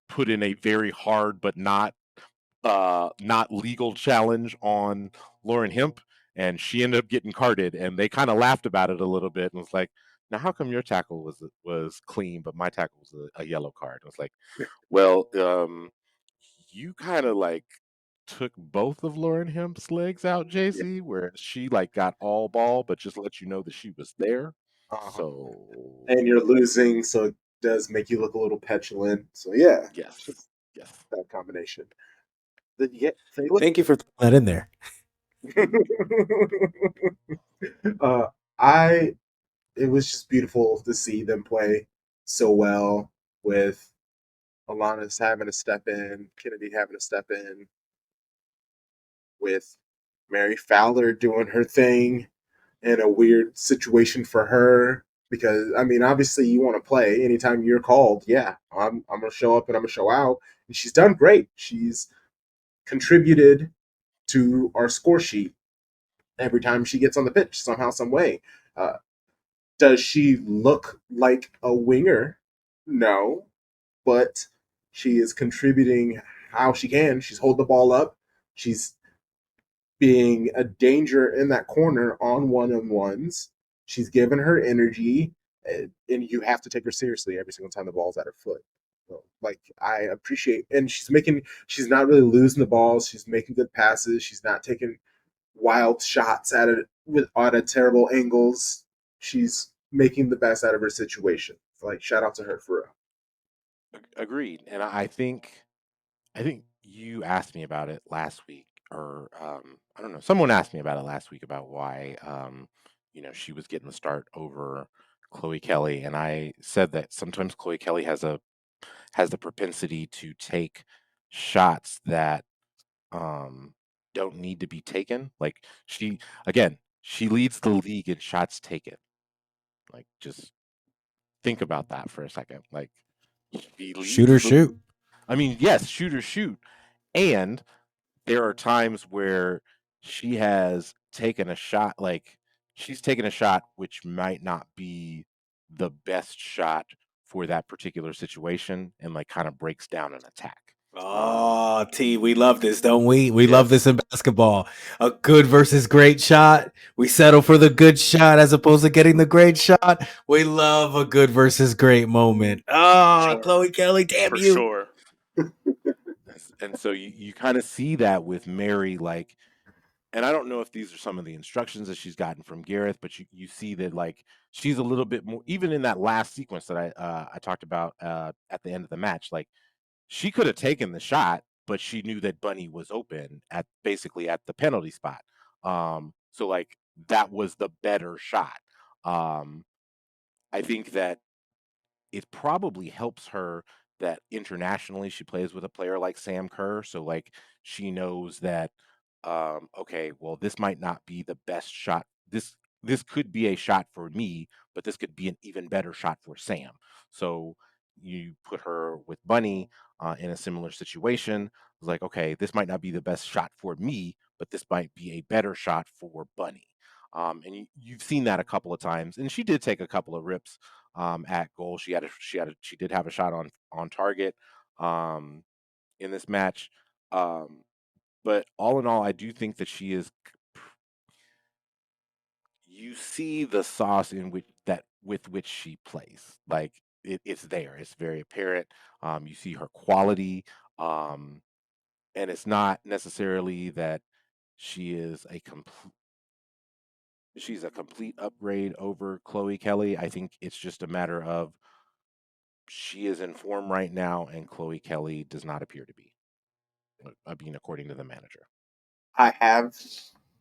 put in a very hard but not legal challenge on Lauren Hemp, and she ended up getting carded, and they kind of laughed about it a little bit and was like, "Now how come your tackle was clean but my tackle was a yellow card?" I was like, "Well, you kind of took both of Lauren Hemp's legs out, JC, where she got all ball, but just let you know that she was there." So and you're losing, so it does make you look a little petulant. So yeah, yes, that combination. Thank you for throwing that in there. It was just beautiful to see them play so well with Alana's having to step in, Kennedy having to step in, with Mary Fowler doing her thing in a weird situation for her. Because obviously you want to play anytime you're called. Yeah, I'm gonna show up and I'm gonna show out. And she's done great. She's contributed to our score sheet every time she gets on the pitch somehow, some way. Does she look like a winger? No, but she is contributing how she can. She's holding the ball up. She's being a danger in that corner on one-on-ones. She's given her energy, and you have to take her seriously every single time the ball's at her foot. So, I appreciate, and she's not really losing the balls. She's making good passes. She's not taking wild shots at it out of terrible angles. She's making the best out of her situation. Like, shout out to her for real. Agreed. And I think you asked me about it last week, or I don't know, someone asked me about it last week about why she was getting the start over Chloe Kelly, and I said that sometimes Chloe Kelly has the propensity to take shots that don't need to be taken. Like she leads the league in shots taken. Like, just think about that for a second. Like, she leads Shooter the. shoot. I mean, yes, shoot or shoot, and there are times where she has taken a shot, like she's taken a shot which might not be the best shot for that particular situation, and like kind of breaks down an attack. Oh, T, we love this, don't we? We love Yes, this in basketball. A good versus great shot. We settle for the good shot as opposed to getting the great shot. We love a good versus great moment. Ah, Sure. Chloe Kelly, damn For you. sure. and so you kind of see that with Mary, like, and I don't know if these are some of the instructions that she's gotten from Gareth, but you see that, like, she's a little bit more, even in that last sequence that I talked about at the end of the match. Like, she could have taken the shot, but she knew that Bunny was open at basically at the penalty spot. So like that was the better shot. Um, I think that it probably helps her that internationally she plays with a player like Sam Kerr. So like she knows that okay, well, this might not be the best shot. This could be a shot for me, but this could be an even better shot for Sam. So you put her with Bunny in a similar situation. It's like, okay, this might not be the best shot for me, but this might be a better shot for Bunny. And you've seen that a couple of times, and she did take a couple of rips at goal. She did have a shot on target um, in this match. Um, but all in all, I do think that she is. You see the sauce in which that with which she plays. Like, it's there. It's very apparent. You see her quality, um, and it's not necessarily that she is a complete. She's a complete upgrade over Chloe Kelly. I think it's just a matter of she is in form right now, and Chloe Kelly does not appear to be. I mean, according to the manager. I have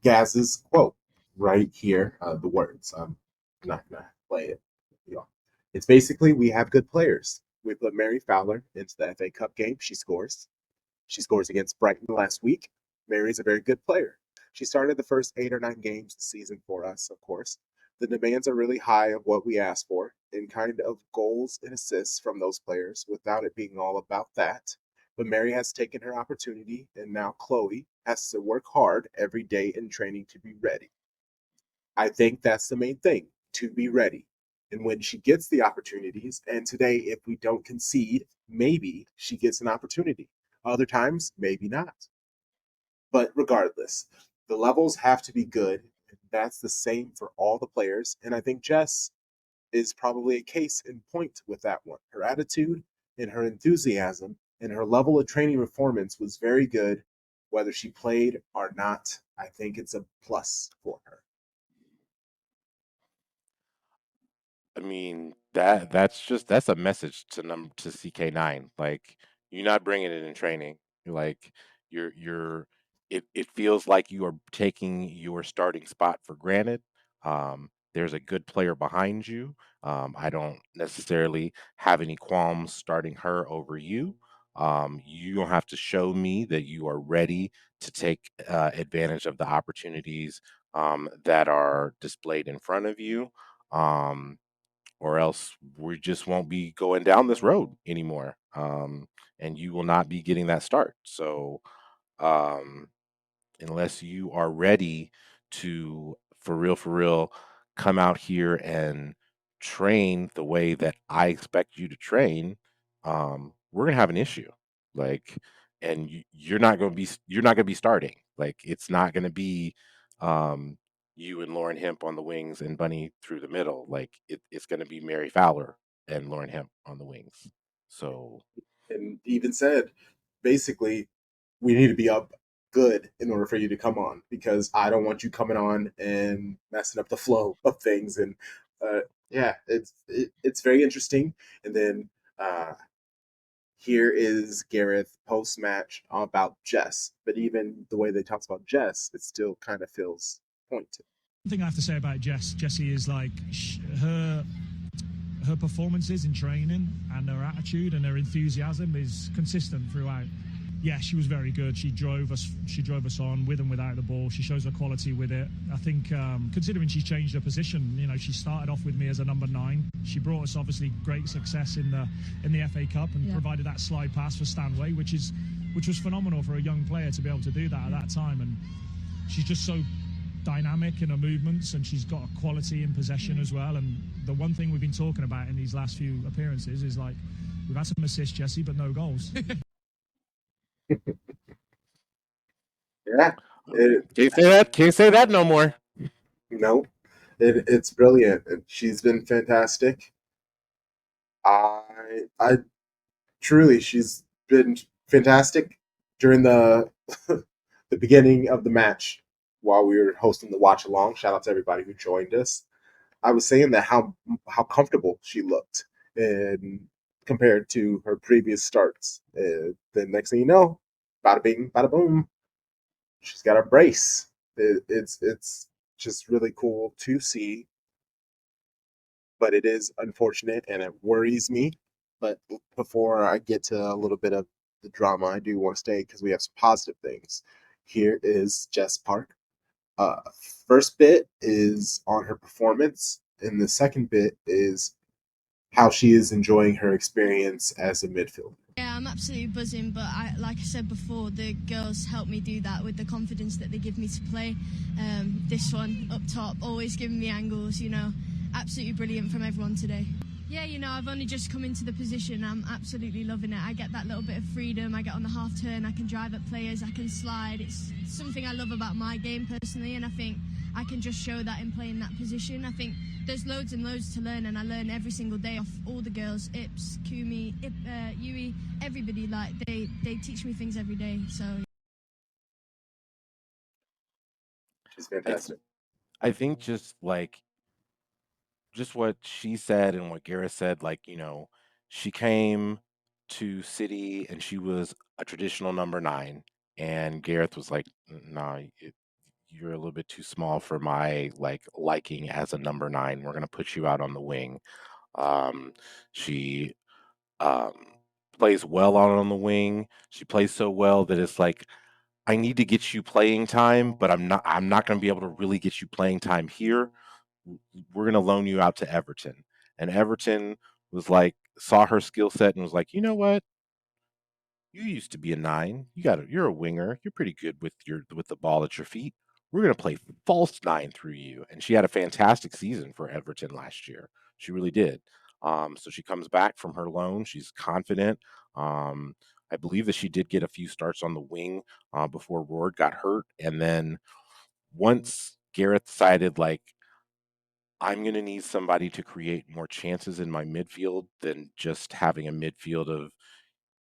Gaz's quote right here. The words. I'm not gonna play it. You know, it's basically, we have good players. We put Mary Fowler into the FA Cup game. She scores. She scores against Brighton last week. Mary's a very good player. She started the first 8 or 9 games this season for us, of course. The demands are really high of what we ask for in kind of goals and assists from those players without it being all about that. But Mary has taken her opportunity, and now Chloe has to work hard every day in training to be ready. I think that's the main thing, to be ready. And when she gets the opportunities, and today, if we don't concede, maybe she gets an opportunity. Other times, maybe not. But regardless, the levels have to be good. That's the same for all the players. And I think Jess is probably a case in point with that one. Her attitude and her enthusiasm and her level of training performance was very good, whether she played or not. I think it's a plus for her. I mean, that's a message to CK9. Like, you're not bringing it in training. Like, you're it feels like you are taking your starting spot for granted. There's a good player behind you. I don't necessarily have any qualms starting her over you. You don't have to show me that you are ready to take advantage of the opportunities that are displayed in front of you. Um, or else we just won't be going down this road anymore. And you will not be getting that start. So, um, unless you are ready to, for real, come out here and train the way that I expect you to train, we're gonna have an issue. Like, and you're not gonna be starting. Like, it's not gonna be um, you and Lauren Hemp on the wings and Bunny through the middle. Like, it's gonna be Mary Fowler and Lauren Hemp on the wings. So And even said, basically, we need to be up good in order for you to come on, because I don't want you coming on and messing up the flow of things. And Yeah, it's very interesting. And then uh, here is Gareth post match about Jess, but even the way they talks about Jess, it still kind of feels pointed. One thing I have to say about Jessie is like her performances in training and her attitude and her enthusiasm is consistent throughout. Yeah, she was very good. She drove us on with and without the ball. She shows her quality with it. I think considering she's changed her position, you know, she started off with me as a number 9. She brought us obviously great success in the FA Cup and provided that slide pass for Stanway, which was phenomenal for a young player to be able to do that at that time. And she's just so dynamic in her movements, and she's got a quality in possession as well. And the one thing we've been talking about in these last few appearances is like we've had some assists, Jesse, but no goals. Yeah, Can't say that no more. no, it's brilliant. She's been fantastic. I truly, she's been fantastic during the the beginning of the match while we were hosting the watch along. Shout out to everybody who joined us. I was saying that how comfortable she looked, and compared to her previous starts. The next thing you know, bada bing, bada boom, she's got a brace. It's just really cool to see, but it is unfortunate and it worries me. But before I get to a little bit of the drama, I do want to stay because we have some positive things. Here is Jess Park. Uh, First bit is on her performance, and the second bit is how she is enjoying her experience as a midfielder. Yeah, I'm absolutely buzzing, but like I said before, the girls help me do that with the confidence that they give me to play. This one up top, always giving me angles, you know, absolutely brilliant from everyone today. Yeah, you know, I've only just come into the position. I'm absolutely loving it. I get that little bit of freedom. I get on the half turn. I can drive at players. I can slide. It's something I love about my game personally, and I think I can just show that in playing that position. I think there's loads and loads to learn, and I learn every single day off all the girls, Ips, Kumi, Yui, everybody. Like they teach me things every day. So she's fantastic. I think just what she said and what Gareth said, like, you know, she came to City and she was a traditional number 9, and Gareth was like, "Nah, you're a little bit too small for my liking as a number 9. We're gonna put you out on the wing." She um, plays well out on the wing. She plays so well that it's like, I need to get you playing time, but I'm not going to be able to really get you playing time here. We're going to loan you out to Everton. And Everton was like, saw her skill set and was like, you know what? You used to be a 9. You're a winger. You're pretty good with the ball at your feet. We're going to play false 9 through you. And she had a fantastic season for Everton last year. She really did. So she comes back from her loan. She's confident. I believe that she did get a few starts on the wing before Ward got hurt. And then once Gareth decided, like, I'm going to need somebody to create more chances in my midfield than just having a midfield of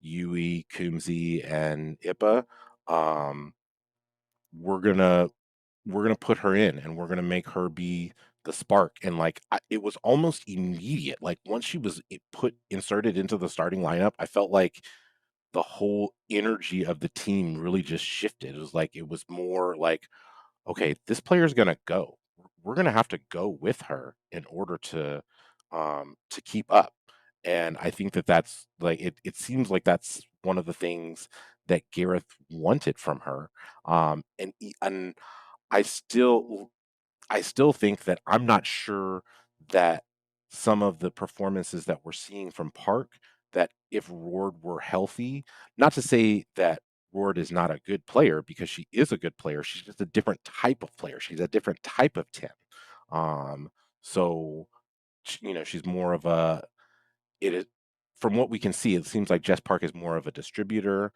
Yui, Kumzi, and Ipa, um, we're gonna put her in, and we're gonna make her be the spark. And it was almost immediate. Like once she was inserted into the starting lineup, I felt like the whole energy of the team really just shifted. It was more like, okay, this player's gonna go. We're gonna have to go with her in order to keep up. And I think that's like it seems like that's one of the things that Gareth wanted from her. And I still I still think that I'm not sure that some of the performances that we're seeing from Park, that if Ward were healthy, not to say that Ward is not a good player, because she is a good player. She's just a different type of player. She's a different type of 10. Um, so she's more of a it is from what we can see, it seems like Jess Park is more of a distributor.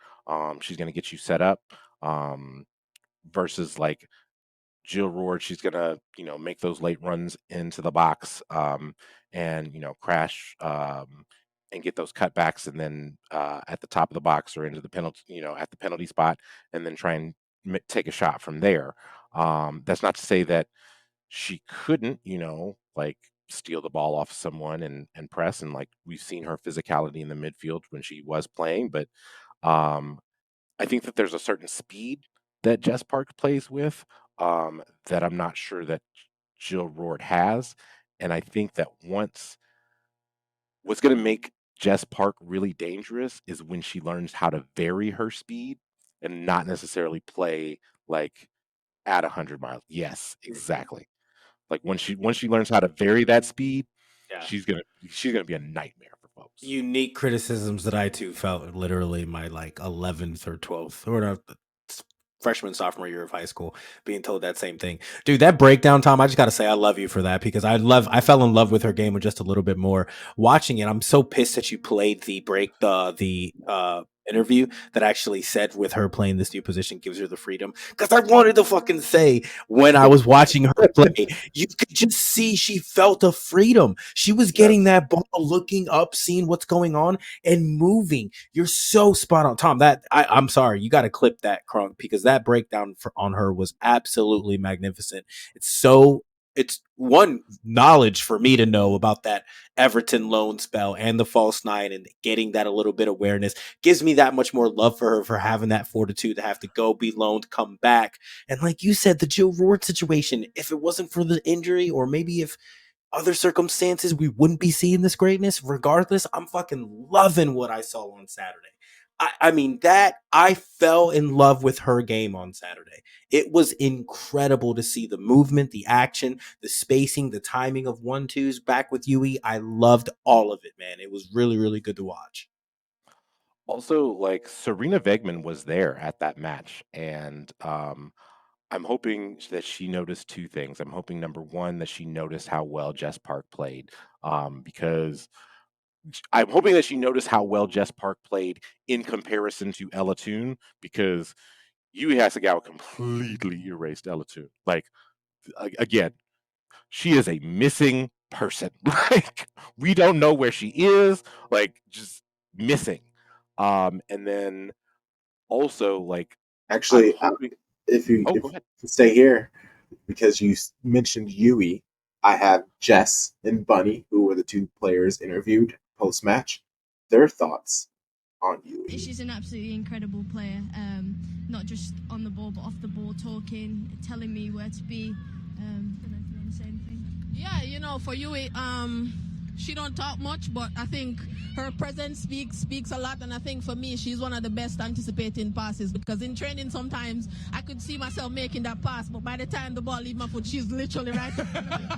She's going to get you set up, versus like Jill Roord. She's going to, make those late runs into the box, and, crash, and get those cutbacks, and then at the top of the box or into the penalty, at the penalty spot, and then try and take a shot from there. That's not to say that she couldn't, like steal the ball off someone and press, and like we've seen her physicality in the midfield when she was playing, but um, I think that there's a certain speed that Jess Park plays with that I'm not sure that Jill Roord has, and I think that what's going to make Jess Park really dangerous is when she learns how to vary her speed and not necessarily play like at 100 miles. Yes, exactly. Like once she learns how to vary that speed, Yeah. she's gonna be a nightmare for folks. Unique criticisms that I too felt literally my like 11th or 12th or no, freshman sophomore year of high school, being told that same thing. Dude, that breakdown, Tom, I just got to say I love you for that, because I fell in love with her game just a little bit more watching it. I'm so pissed that you played the interview that actually said with her playing this new position gives her the freedom, because I wanted to fucking say when I was watching her play, you could just see she felt a freedom. She was getting that ball, looking up, seeing what's going on, and moving. You're so spot on, Tom. I'm sorry, you got to clip that, Crunk, because that breakdown on her was absolutely magnificent. It's one knowledge for me to know about that Everton loan spell and the false nine, and getting that a little bit awareness gives me that much more love for her for having that fortitude to have to go be loaned, come back. And like you said, the Jill Roord situation, if it wasn't for the injury, or maybe if other circumstances, we wouldn't be seeing this greatness. Regardless, I'm fucking loving what I saw on Saturday. I mean, that I fell in love with her game on Saturday. It was incredible to see the movement, the action, the spacing, the timing of 1-2s back with Yui. I loved all of it, man. It was really, really good to watch. Also, like Serena Vegman was there at that match, and I'm hoping that she noticed two things. I'm hoping number one that she noticed how well Jess Park played, because I'm hoping that she noticed how well Jess Park played in comparison to Ella Toon, because Yui Hasegawa completely erased Ella Toon. Like again, she is a missing person. Like we don't know where she is. Like just missing. And then also like I'm Actually, hoping. if you Oh, if go ahead. you stay here, because you mentioned Yui, I have Jess and Bunny, who were the two players interviewed post match, their thoughts on Yui. She's an absolutely incredible player, not just on the ball but off the ball, talking, telling me where to be. Don't know if you want to say anything. Yeah, you know, for Yui, she don't talk much, but I think her presence speaks a lot, and I think for me, she's one of the best anticipating passes, because in training sometimes I could see myself making that pass, but by the time the ball leaves my foot, she's literally right there.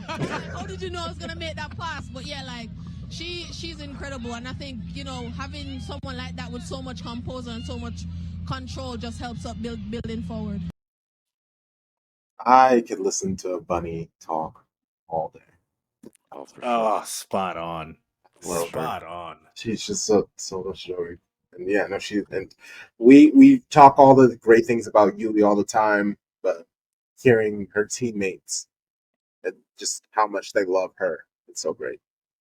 Like, how did you know I was gonna make that pass? But yeah, like she's incredible, and I think, you know, having someone like that with so much composure and so much control just helps up building forward. I could listen to Bunny talk all day. Oh, for Oh, spot on. Well, Spot on. She's just so much joy. And yeah, no, we talk all the great things about Yuli all the time, but hearing her teammates and just how much they love her, it's so great.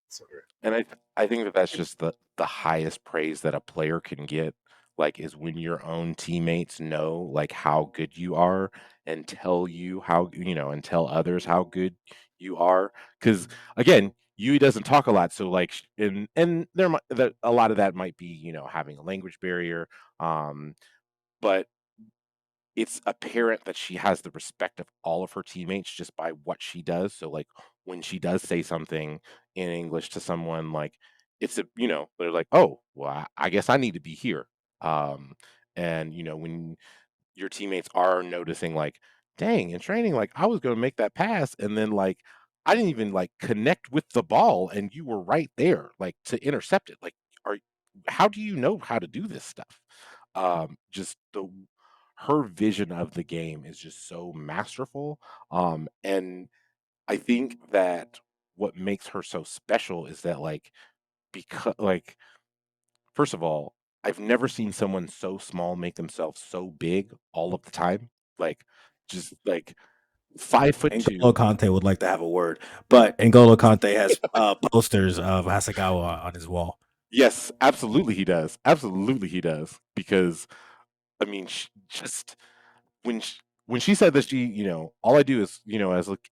So great. And I think that that's just the highest praise that a player can get, like, is when your own teammates know, like, how good you are and tell you how, and tell others how good you are. Because again, Yui doesn't talk a lot, so like, and that a lot of that might be, having a language barrier, but it's apparent that she has the respect of all of her teammates just by what she does. So like when she does say something in English to someone, like they're like, oh, well, I guess I need to be here. Um, and when your teammates are noticing, like, dang, in training, like I was going to make that pass, and then like I didn't even like connect with the ball, and you were right there, like to intercept it. Like, how do you know how to do this stuff? Just her vision of the game is just so masterful. And I think that what makes her so special is that, like, because like first of all, I've never seen someone so small make themselves so big all of the time. Like just like 5'2". N'Golo Kante would like to have a word, but N'Golo Kante has posters of Hasegawa on his wall. Yes, absolutely he does. Absolutely he does. Because I mean, just when she said that all I do is,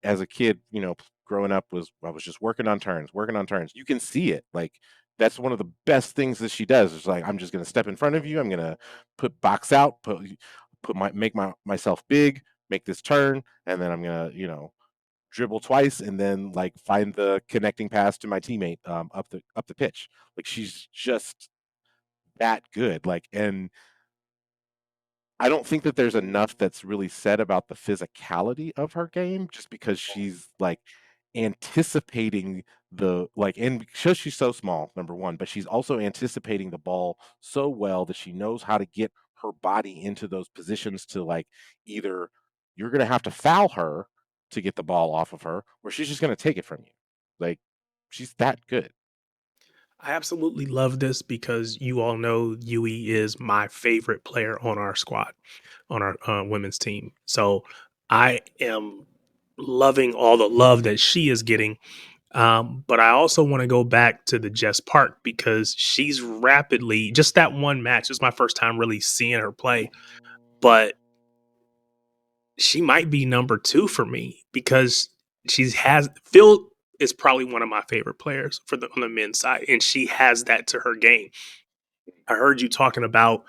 as a kid, growing up was I was just working on turns. You can see it. Like that's one of the best things that she does. It's like I'm just gonna step in front of you. I'm gonna box out, make myself big, make this turn, and then I'm gonna dribble twice and then like find the connecting pass to my teammate up the pitch. Like she's just that good. Like, and I don't think that there's enough that's really said about the physicality of her game, just because she's like anticipating and because she's so small, number one, but she's also anticipating the ball so well that she knows how to get her body into those positions to like either you're going to have to foul her to get the ball off of her, or she's just going to take it from you. Like she's that good. I absolutely love this because you all know Yui is my favorite player on our squad, on our women's team. So I am loving all the love that she is getting. But I also want to go back to the Jess Park because she's rapidly, just that one match is my first time really seeing her play. But she might be number 2 for me because Phil is probably one of my favorite players on the men's side, and she has that to her game. I heard you talking about,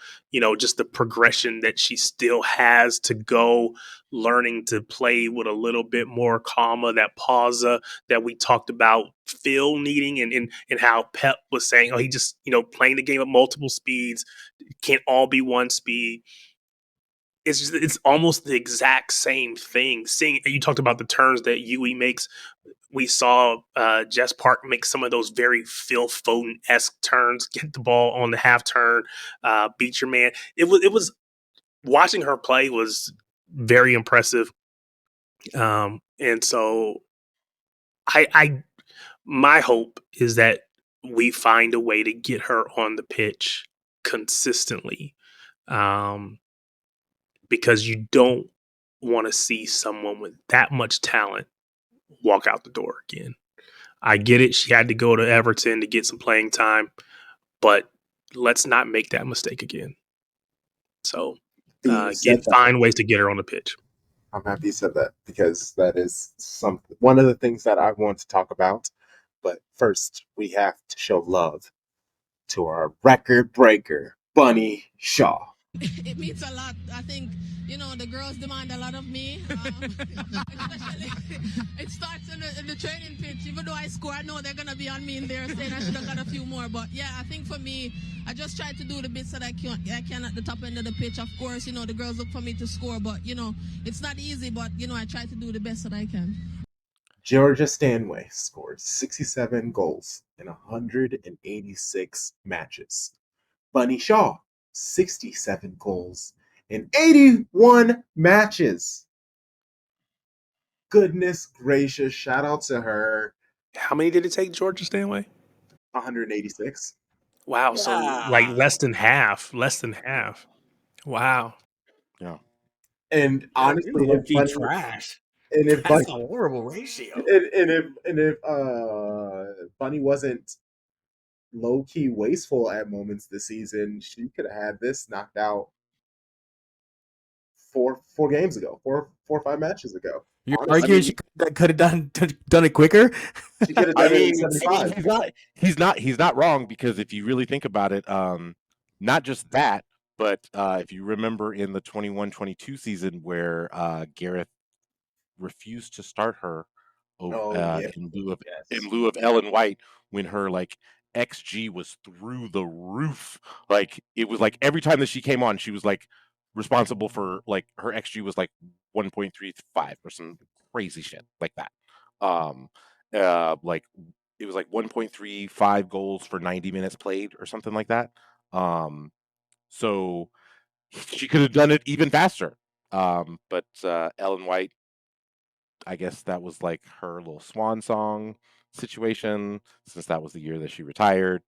just the progression that she still has to go, learning to play with a little bit more calma, that pausa that we talked about Phil needing, and how Pep was saying, he just, playing the game at multiple speeds, can't all be one speed. It's almost the exact same thing. You talked about the turns that Yui makes. We saw Jess Park make some of those very Phil Foden-esque turns, get the ball on the half turn, beat your man. It was watching her play was very impressive. And so my hope is that we find a way to get her on the pitch consistently. Because you don't want to see someone with that much talent walk out the door again. I get it. She had to go to Everton to get some playing time, but let's not make that mistake again. So find ways to get her on the pitch. I'm happy you said that because that is one of the things that I want to talk about. But first, we have to show love to our record breaker, Bunny Shaw. It means a lot. I think, the girls demand a lot of me. Especially, it starts in the training pitch. Even though I score, I know they're going to be on me in there saying I should have got a few more. But yeah, I think for me, I just try to do the bits that I can at the top end of the pitch. Of course, the girls look for me to score. But, it's not easy. But, I try to do the best that I can. Georgia Stanway scored 67 goals in 186 matches. Bunny Shaw, 67 goals in 81 matches. Goodness gracious, shout out to her. How many did it take Georgia Stanway? 186. Wow, so like less than half. Wow. Yeah. And honestly, if trash. And if That's a horrible ratio. And if Bunny wasn't low key wasteful at moments this season, she could have had this knocked out four games ago, four or 5 matches ago. You're arguing she could have done it quicker. She could have done it in 75. He's not wrong, because if you really think about it, not just that, but if you remember in the 21-22 season where Gareth refused to start her in lieu of Ellen White, when her like XG was through the roof. Like it was like every time that she came on, she was like responsible for like her XG was like 1.35 or some crazy shit like that. Like it was like 1.35 goals for 90 minutes played or something like that. So she could have done it even faster. But Ellen White, I guess that was like her little swan song situation, since that was the year that she retired.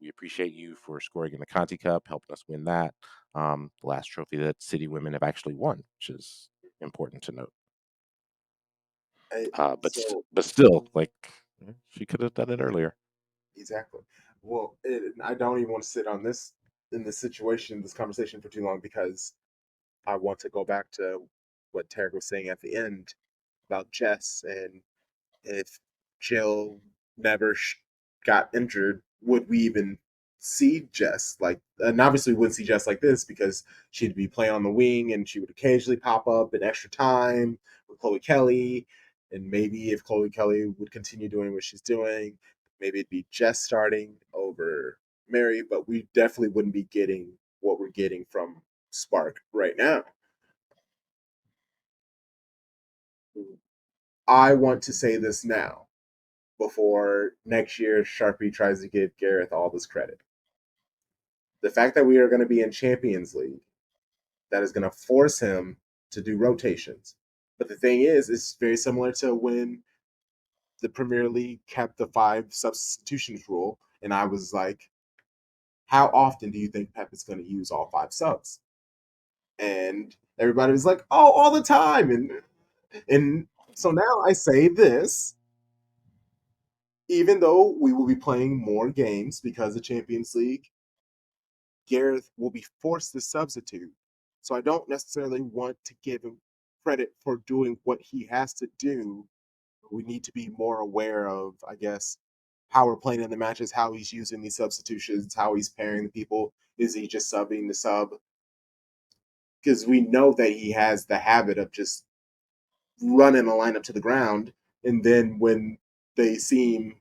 We appreciate you for scoring in the Conti Cup, helping us win that. The last trophy that City women have actually won, which is important to note. But still, like she could have done it earlier. Exactly. Well, I don't even want to sit in this situation, this conversation for too long, because I want to go back to what Tarik was saying at the end about Jess and if Jill never got injured, would we even see Jess and obviously we wouldn't see Jess like this because she'd be playing on the wing and she would occasionally pop up in extra time with Chloe Kelly. And maybe if Chloe Kelly would continue doing what she's doing, maybe it'd be Jess starting over Mary, but we definitely wouldn't be getting what we're getting from Spark right now. I want to say this now before next year Sharpie tries to give Gareth all this credit. The fact that we are going to be in Champions League, that is going to force him to do rotations. But the thing is, it's very similar to when the Premier League kept the 5 substitutions rule, and I was like, how often do you think Pep is going to use all 5 subs? And everybody was like, oh, all the time. And so now I say this, even though we will be playing more games because of Champions League, Gareth will be forced to substitute. So I don't necessarily want to give him credit for doing what he has to do. We need to be more aware of, I guess, how we're playing in the matches, how he's using these substitutions, how he's pairing the people. Is he just subbing the sub? Because we know that he has the habit of just running a lineup to the ground, and then when they seem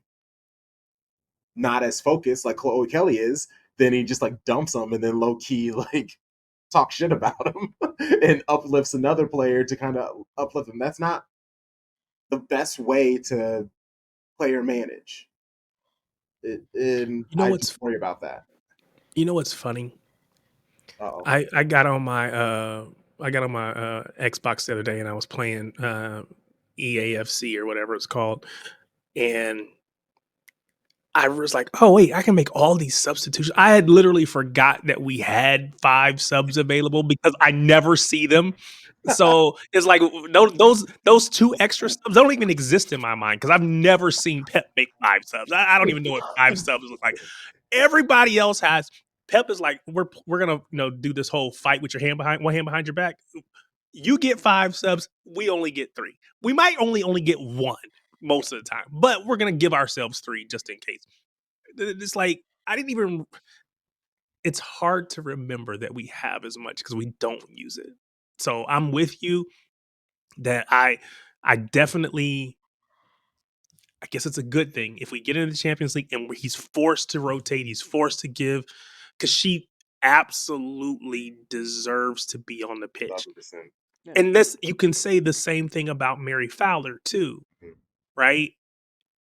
not as focused like Chloe Kelly is, then he just dumps them and then low key talk shit about him and uplifts another player to kind of uplift him. That's not the best way to player manage. And I just worry about that. You know what's funny? Uh-oh. I got on my Xbox the other day and I was playing EAFC or whatever it's called, and I was like, oh wait, I can make all these substitutions. I had literally forgot that we had 5 subs available because I never see them. So it's like those 2 extra subs don't even exist in my mind because I've never seen Pep make 5 subs. I don't even know what 5 subs look like. Everybody else has. Pep is like, we're gonna do this whole fight with your one hand behind your back. You get 5 subs, we only get 3. We might only get 1 most of the time, but we're gonna give ourselves 3 just in case. It's like I didn't even. It's hard to remember that we have as much because we don't use it. So I'm with you that I definitely. I guess it's a good thing if we get into the Champions League and he's forced to rotate, he's forced to give, because she absolutely deserves to be on the pitch. 100%. Yeah. And this, you can say the same thing about Mary Fowler too, right?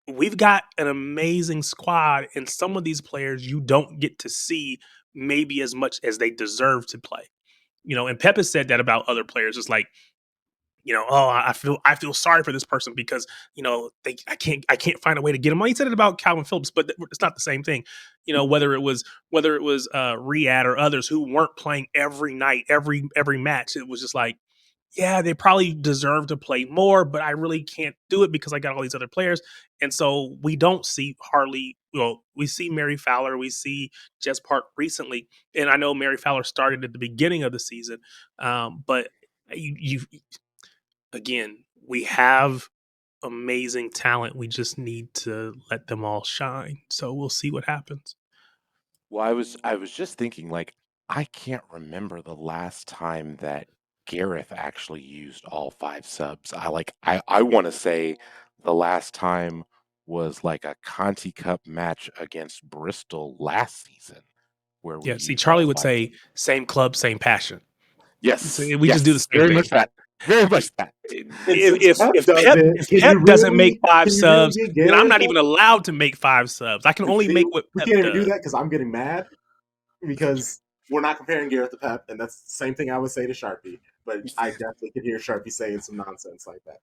We've got an amazing squad, and some of these players you don't get to see maybe as much as they deserve to play. And Pep has said that about other players. It's like, oh, I feel sorry for this person because I can't find a way to get him on. He said it about Calvin Phillips, but it's not the same thing. Whether it was Riyadh or others who weren't playing every night, every match, it was just like, yeah, they probably deserve to play more, but I really can't do it because I got all these other players. And so we don't see hardly, we see Mary Fowler, we see Jess Park recently. And I know Mary Fowler started at the beginning of the season, but again, we have amazing talent. We just need to let them all shine. So we'll see what happens. Well, I was just thinking, I can't remember the last time that Gareth actually used all 5 subs. I want to say the last time was a Conti Cup match against Bristol last season, where we see, used Charlie all would 5 say subs. same club, same passion. Yes, So we just do the same very thing. much that. Very much that. If Pep doesn't make 5 subs, then I'm not even up? allowed to make 5 subs. I can only make what we Pep can't even does. do that because I'm getting mad because we're not comparing Gareth to Pep, and that's the same thing I would say to Sharpie. But I definitely could hear Sharpie saying some nonsense like that.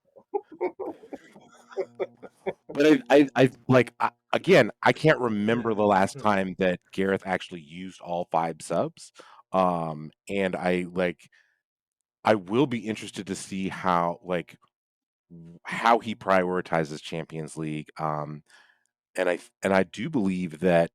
But again, I can't remember the last time that Gareth actually used all 5 subs. And I will be interested to see how he prioritizes Champions League. And I do believe that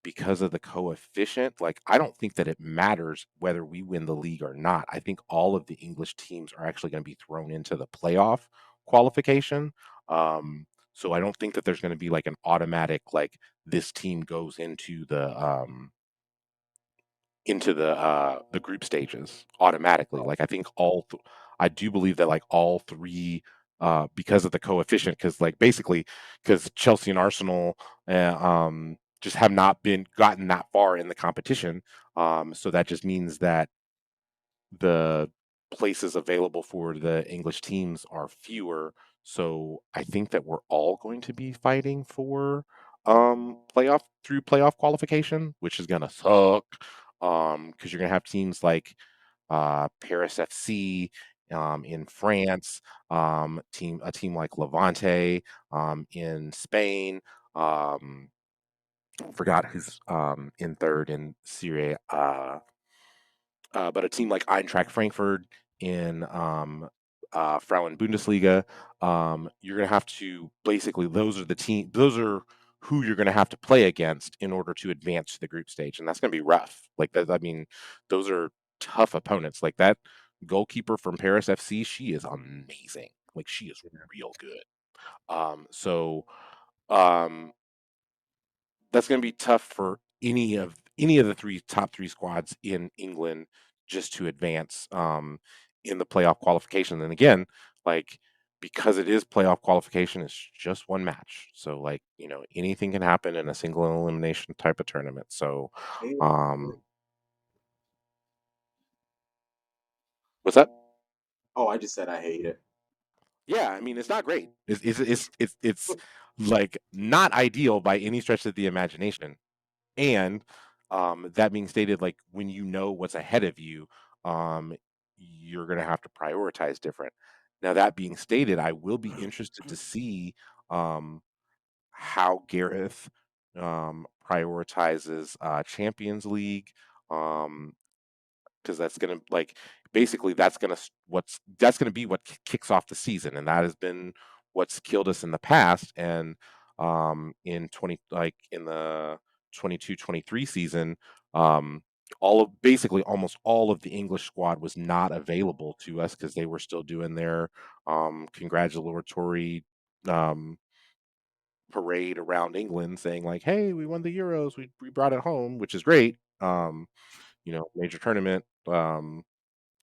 because of the coefficient, I don't think that it matters whether we win the league or not. I think all of the English teams are actually going to be thrown into the playoff qualification. So I don't think that there's going to be like an automatic like this team goes into the group stages automatically. Like I think I do believe that like all three because of the coefficient, because like basically because Chelsea and Arsenal just have not been gotten that far in the competition. So that just means that the places available for the English teams are fewer. So I think that we're all going to be fighting for playoff qualification, which is gonna suck. Because you're gonna have teams like Paris FC in France, a team like Levante in Spain. Forgot who's in third in Serie A. But a team like Eintracht Frankfurt in Frauen Bundesliga, you're going to have to basically those are who you're going to have to play against in order to advance to the group stage, and that's going to be rough. Like that, I mean, those are tough opponents. Like that goalkeeper from Paris FC, she is amazing. Like she is real good. So um, that's going to be tough for any of the top three squads in England just to advance in the playoff qualification. And again, like because it is playoff qualification, it's just one match. So like anything can happen in a single elimination type of tournament. So what's that? Oh, I just said I hate it. Yeah, I mean it's not great. It's like not ideal by any stretch of the imagination. And that being stated, like when you know what's ahead of you, um, you're going to have to prioritize different. Now, that being stated, I will be interested to see um, how Gareth prioritizes Champions League. Um, because that's going to like basically that's going to be what kicks off the season, and that has been what's killed us in the past. And in 20 like in the 22-23 season, basically almost all of the English squad was not available to us because they were still doing their congratulatory um parade around England saying like, hey, we won the Euros, we brought it home, which is great. Major tournament,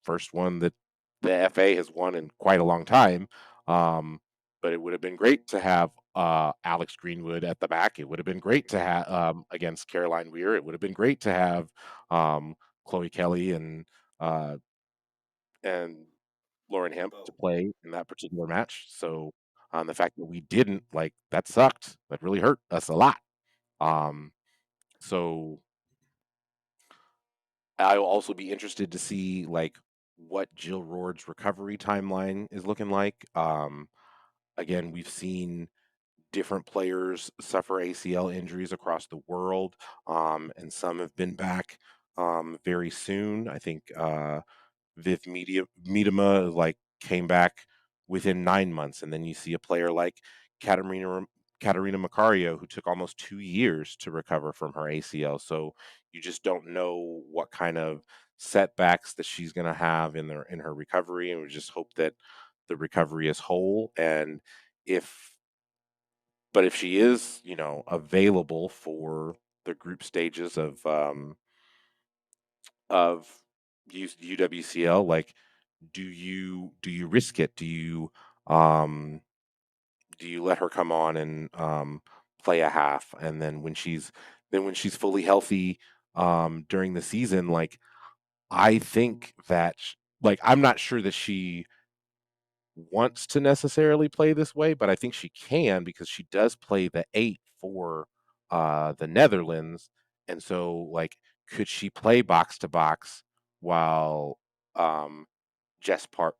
first one that the FA has won in quite a long time. But it would have been great to have Alex Greenwood at the back. It would have been great to have against Caroline Weir. It would have been great to have Chloe Kelly uh, and Lauren Hemp to play in that particular match. So the fact that we didn't, like, that sucked. That really hurt us a lot. Um, so I'll also be interested to see like what Jill Roard's recovery timeline is looking like. Again, we've seen different players suffer ACL injuries across the world, and some have been back very soon. I think Miedema like came back within 9 months, and then you see a player like Katarina Macario who took almost 2 years to recover from her ACL. So you just don't know what kind of setbacks that she's going to have in her recovery, and we just hope that the recovery is whole. And if if she is available for the group stages of UWCL, like do you risk it? Um do you let her come on and play a half, and then when she's fully healthy during the season, like I think that like I'm not sure that she wants to necessarily play this way, but I think she can because she does play the 8 for the Netherlands. And so like could she play box to box while um Jess Park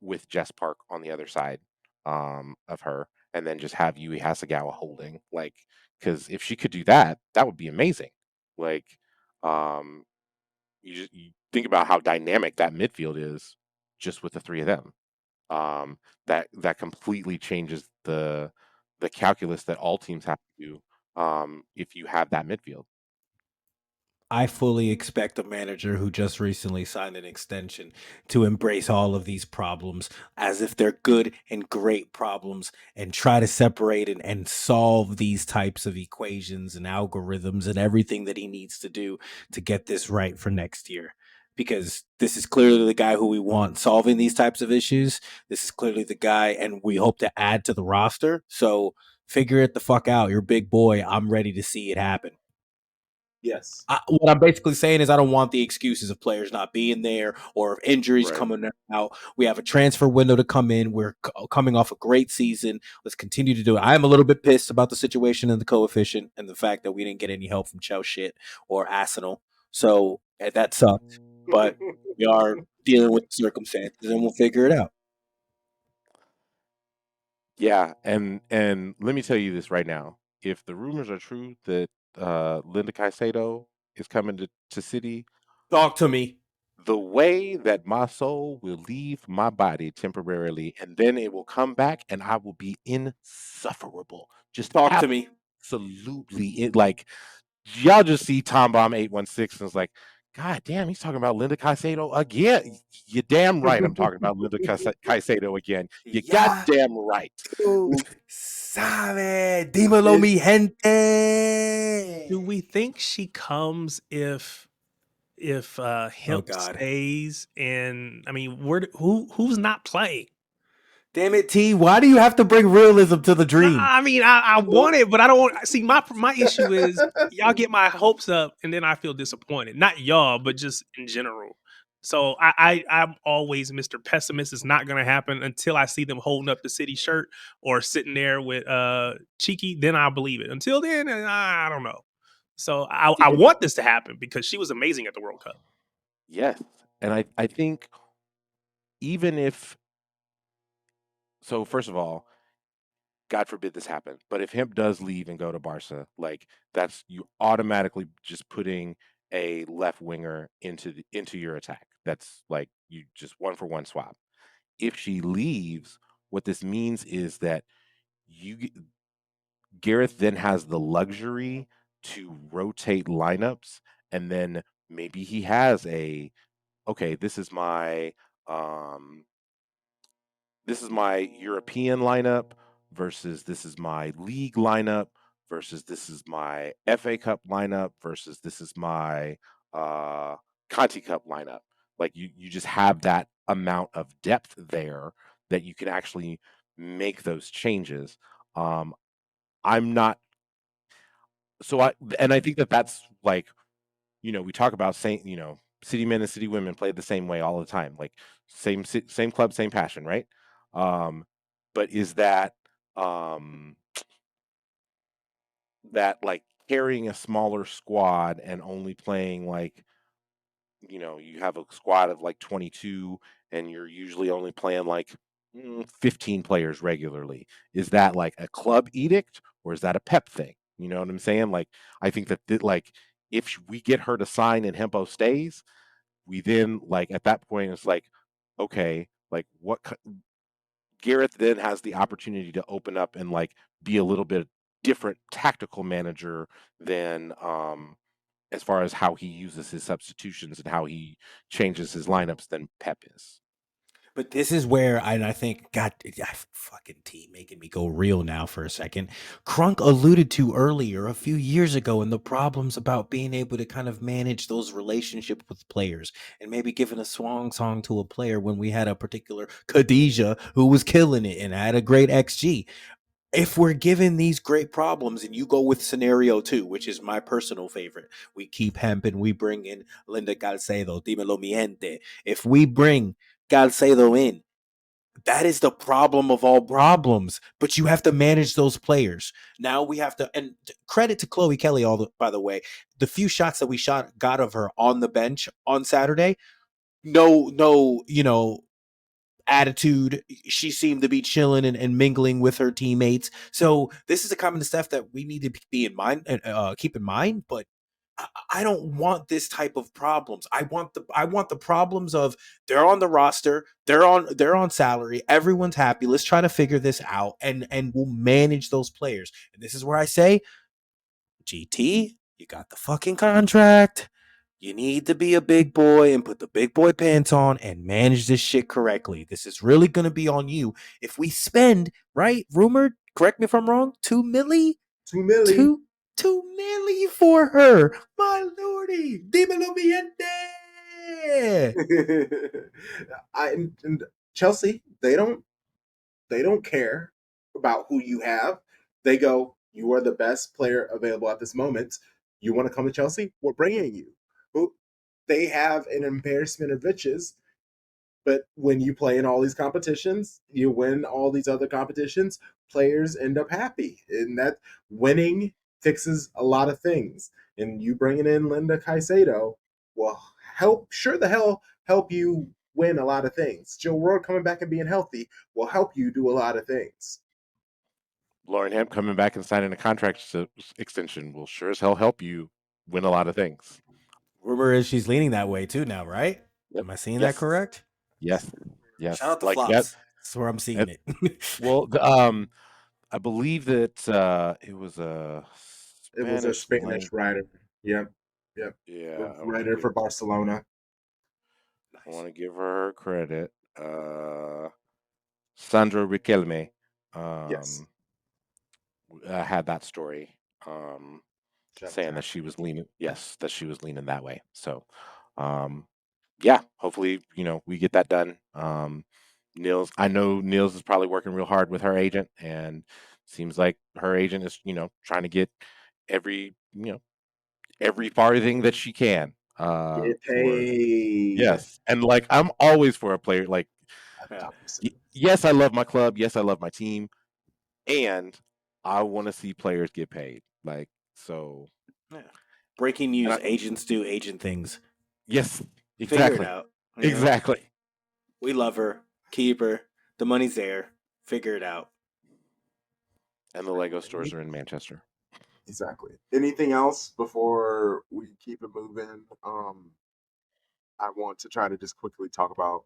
on the other side of her, and then just have Yui Hasagawa holding, like, because if she could do that, that would be amazing. Like, um, you think about how dynamic that midfield is just with the three of them. That completely changes the calculus that all teams have to do if you have that midfield. I fully expect a manager who just recently signed an extension to embrace all of these problems as if they're good and great problems and try to separate and solve these types of equations and algorithms and everything that he needs to do to get this right for next year. Because this is clearly the guy who we want solving these types of issues. This is clearly the guy, and we hope to add to the roster. So figure it the fuck out. You're a big boy. I'm ready to see it happen. Yes. What I'm basically saying is I don't want the excuses of players not being there or of injuries coming out. We have a transfer window to come in. We're coming off a great season. Let's continue to do it. I am a little bit pissed about the situation and the coefficient and the fact that we didn't get any help from Chelsea or Arsenal. So that sucks. But we are dealing with the circumstances and we'll figure it out. Yeah, and let me tell you this right now. If the rumors are true that Linda Caicedo is coming to City, talk to me. The way that my soul will leave my body temporarily, and then it will come back, and I will be insufferable. Just talk to me. Absolutely, like y'all just see Tom Bomb 816 and it's like, God damn, he's talking about Linda Caicedo again. You're damn right. I'm talking about Linda Caicedo again. You goddamn right. Sabe, dímelo, mi gente. Do we think she comes if Hemp stays? And I mean, who's not playing? Damn it, T. Why do you have to bring realism to the dream? I mean, I want it, but I don't want. See, my issue is y'all get my hopes up, and then I feel disappointed. Not y'all, but just in general. So I'm always Mr. Pessimist. It's not going to happen until I see them holding up the City shirt or sitting there with Cheeky. Then I'll believe it. Until then, I don't know. So I want this to happen because she was amazing at the World Cup. Yes, and I think even if. So first of all, God forbid this happen, but if Hemp does leave and go to Barca, like that's you automatically just putting a left winger into your attack. That's like you just 1-for-1 swap. If she leaves, what this means is that Gareth then has the luxury to rotate lineups, and then maybe he has okay, this is my European lineup versus this is my league lineup versus this is my FA Cup lineup versus this is my Conti Cup lineup. Like you just have that amount of depth there that you can actually make those changes. I'm not I think that's like, we talk about saying, city men and city women play the same way all the time, like same club, same passion, right? But is that that like carrying a smaller squad and only playing like, you have a squad of like 22 and you're usually only playing like 15 players regularly. Is that like a club edict or is that a Pep thing? You know what I'm saying? Like, I think that like if we get her to sign and Hempo stays, we then like at that point it's like, okay, like Gareth then has the opportunity to open up and like be a little bit different tactical manager than as far as how he uses his substitutions and how he changes his lineups than Pep is. But this is where I think, God, fucking T making me go real now for a second. Crunk alluded to earlier a few years ago and the problems about being able to kind of manage those relationships with players and maybe giving a swan song to a player when we had a particular Khadija who was killing it and had a great XG. If we're given these great problems and you go with scenario 2, which is my personal favorite, we keep Hemp and we bring in Linda Caicedo, dímelo mi gente. If we bring Caicedo in, that is the problem of all problems, but you have to manage those players. Now we have to, and credit to Chloe Kelly, by the way, the few shots that we got of her on the bench on Saturday, no, attitude. She seemed to be chilling and mingling with her teammates. So this is the kind of stuff that we need to be in mind and keep in mind. But I don't want this type of problems. I want the problems of they're on the roster, they're on salary, everyone's happy. Let's try to figure this out and we'll manage those players. And this is where I say, GT, you got the fucking contract. You need to be a big boy and put the big boy pants on and manage this shit correctly. This is really going to be on you. If we spend, right, rumored, correct me if I'm wrong, 2 milli? 2 milli. 2 milli for her. My lordy. Dímelo, mi gente. And Chelsea, they don't care about who you have. They go, you are the best player available at this moment. You want to come to Chelsea? We're bringing you. They have an embarrassment of riches, but when you play in all these competitions, you win all these other competitions, players end up happy. And that winning fixes a lot of things. And you bringing in Linda Caicedo will sure the hell help you win a lot of things. Joe Roy coming back and being healthy will help you do a lot of things. Lauren Hemp coming back and signing a contract extension will sure as hell help you win a lot of things. Rumor is she's leaning that way too now, right? Yep. Am I seeing that correct? Yes. Shout out to like Flops. That's where I'm seeing it. Well, I believe that it was a Spanish writer. Yep. Yeah. Writer for Barcelona. I want to give her credit. Sandra Riquelme. Yes. Had that story. Saying that Jack. she was leaning. Yes, that she was leaning that way. So, yeah. Hopefully, we get that done. Nils, I know Nils is probably working real hard with her agent, and seems like her agent is, trying to get every farthing that she can. Get paid. Yes, and like I'm always for a player. Like, yes, I love my club. Yes, I love my team, and I want to see players get paid. Like, so. Yeah. Breaking news: agents do agent things. Yes, Figure exactly. it out. Exactly. We love her. Keep her. The money's there. Figure it out. And the Lego stores are in Manchester. Exactly. Anything else before we keep it moving? I want to try to just quickly talk about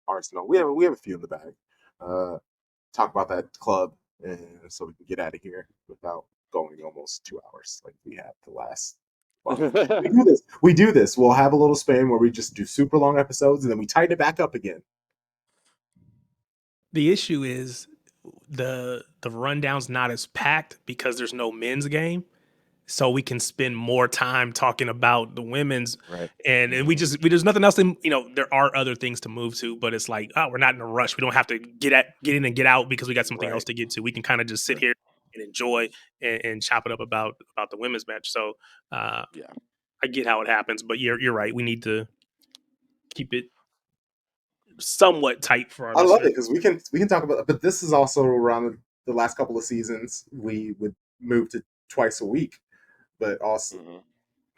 Arsenal. We have a few in the bag. Talk about that club, and so we can get out of here without going almost 2 hours like we have the last. Well, we do this. We'll have a little span where we just do super long episodes, and then we tighten it back up again. The issue is the rundown's not as packed because there's no men's game. So we can spend more time talking about the women's, right? And there's nothing else. There are other things to move to, but it's like, we're not in a rush. We don't have to get in and get out because we got something else to get to. We can kind of just sit here and enjoy and chop it up about the women's match. So I get how it happens, but you're right. We need to keep it somewhat tight for our I love listeners. it because we can talk about, but this is also around the last couple of seasons we would move to twice a week, but also,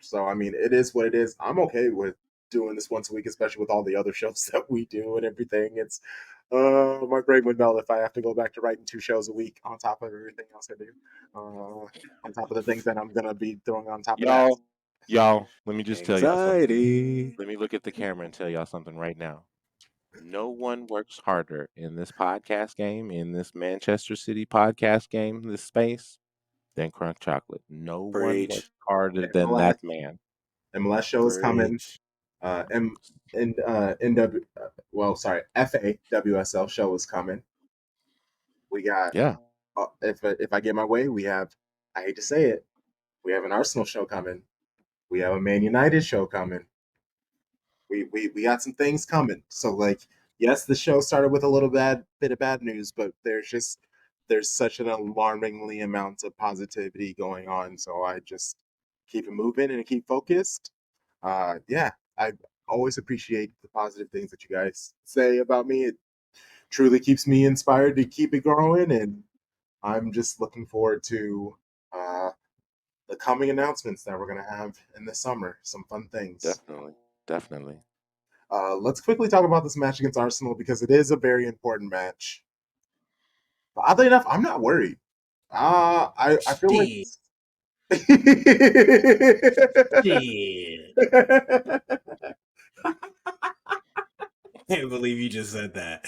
so I mean, it is what it is. I'm okay with doing this once a week, especially with all the other shows that we do and everything. It's my brain would melt if I have to go back to writing 2 shows a week on top of everything else I do, on top of the things that I'm gonna be throwing on top of that. Y'all, let me just tell y'all Anxiety. something. Let me look at the camera and tell y'all something right now. No one works harder in this podcast game, in this Manchester City podcast game, this space, than Crunk Chocolate. No one works harder than that man. MLS show is coming. FAWSL show is coming. We got if I get my way, we have, I hate to say it, we have an Arsenal show coming. We have a Man United show coming. We got some things coming. So like, yes, the show started with a little bit of bad news, but there's such an alarmingly amount of positivity going on. So I just keep it moving and keep focused. I always appreciate the positive things that you guys say about me. It truly keeps me inspired to keep it growing, and I'm just looking forward to the coming announcements that we're going to have in the summer. Some fun things. Definitely. Let's quickly talk about this match against Arsenal because it is a very important match. But oddly enough, I'm not worried. I feel like I can't believe you just said that.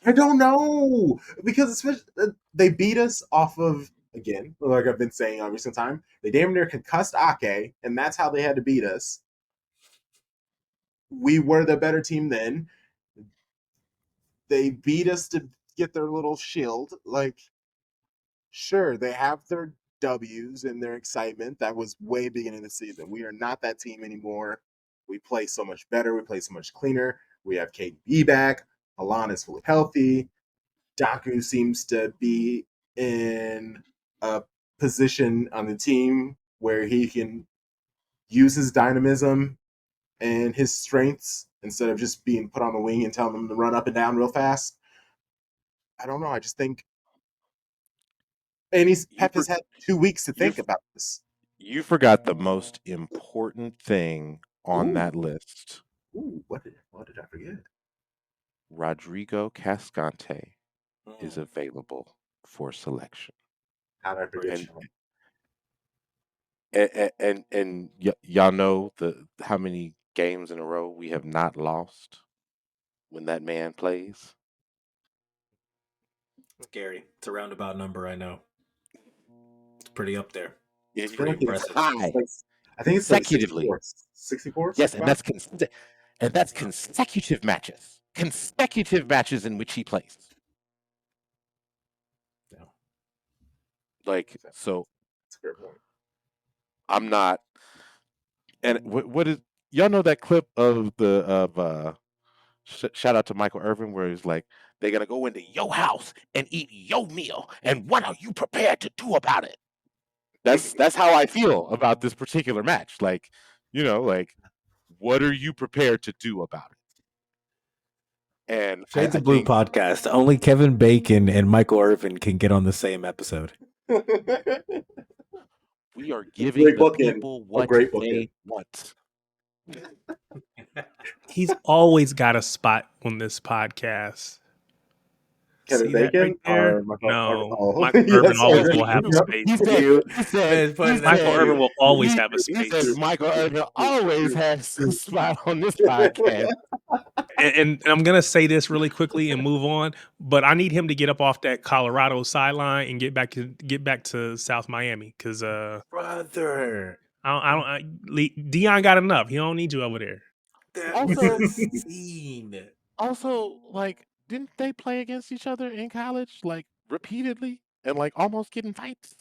I don't know, because especially they beat us off of again, like I've been saying on recent time, they damn near concussed Ake, and that's how they had to beat us. We were the better team then. They beat us to get their little shield. Like, sure, they have their W's and their excitement. That was way beginning of the season. We are not that team anymore. We play so much better. We play so much cleaner. We have KDB back. Alon is fully healthy. Daku seems to be in a position on the team where he can use his dynamism and his strengths instead of just being put on the wing and telling them to run up and down real fast. I don't know. I just think, and Pep has had 2 weeks to think about this. You forgot the most important thing on that list. Ooh, what did I forget? Rodrigo Cascante is available for selection. How did I forget And y'all know how many games in a row we have not lost when that man plays? Gary, it's a roundabout number, I know. It's pretty up there. It's pretty impressive. high. I think it's like consecutively. 64. Yes, and that's consecutive matches. Consecutive matches in which he plays. Yeah. Like, so that's a fair point. I'm not. And what is y'all know that clip of shout out to Michael Irvin where he's like, they're gonna go into your house and eat your meal, and what are you prepared to do about it? That's how I feel about this particular match. Like, like, what are you prepared to do about it? And Shades of Blue podcast. Only Kevin Bacon and Michael Irvin can get on the same episode. We are giving the people what they want. He's always got a spot on this podcast. Kevin See Bacon? that right there? Michael Yes, Irvin always already. will have a space. He said Michael Irvin will always have a He space. said Michael Irvin always has a spot on this podcast. And I'm gonna say this really quickly and move on, but I need him to get up off that Colorado sideline and get back to South Miami because brother, Dion got enough. He don't need you over there. Also, like, didn't they play against each other in college, like, repeatedly and like almost getting fights?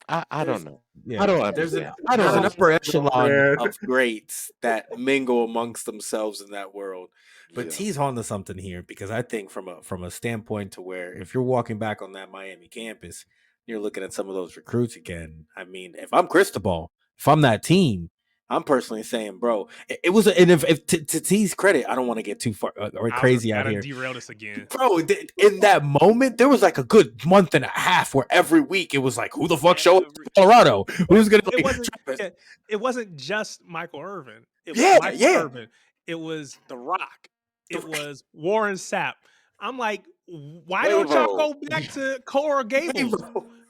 I don't know. Yeah, I don't understand. There's an upper echelon of greats that mingle amongst themselves in that world. But T's on to something here because I think from a standpoint to where if you're walking back on that Miami campus, you're looking at some of those recruits again. I mean, if I'm Cristobal, if I'm that team, I'm personally saying, bro, it was, and if to T's credit, I don't want to get too far or crazy out here. Derail this again, bro. In that moment, there was like a good month and a half where every week it was like, who the fuck showed up to Colorado? Who's gonna? It wasn't just Michael Irvin. It was Michael Irvin. It was The Rock. It was Warren Sapp. I'm like, why don't y'all go back to Coral Gables?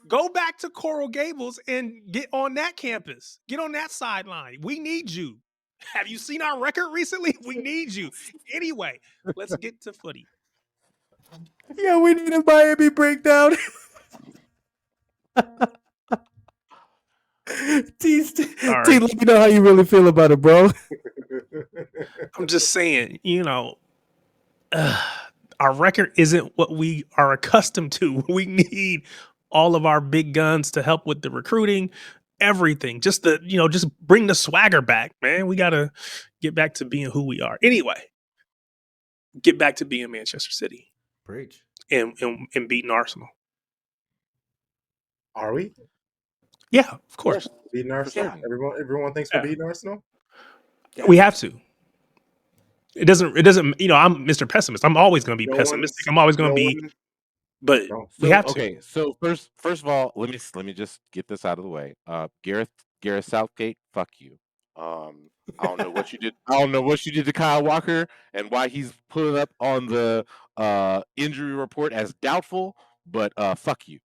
Go back to Coral Gables and get on that campus. Get on that sideline. We need you. Have you seen our record recently? We need you. Anyway, let's get to footy. Yeah, we need a Miami breakdown. T, let me know how you really feel about it, bro. I'm just saying, our record isn't what we are accustomed to. We need all of our big guns to help with the recruiting, everything. Just bring the swagger back, man. We got to get back to being who we are. Anyway, get back to being Manchester City. Preach. And beating Arsenal. Are we? Yeah, of course. Yeah, beating Arsenal. Yeah. Everyone thinks we're beating Arsenal. Yeah. We have to. It doesn't. I'm Mr. Pessimist. I'm always going to be pessimistic. I'm always going to be. But we have to. Okay, so first of all, let me just get this out of the way. Gareth Southgate, fuck you. I don't know what you did. I don't know what you did to Kyle Walker and why he's put up on the injury report as doubtful. But fuck you.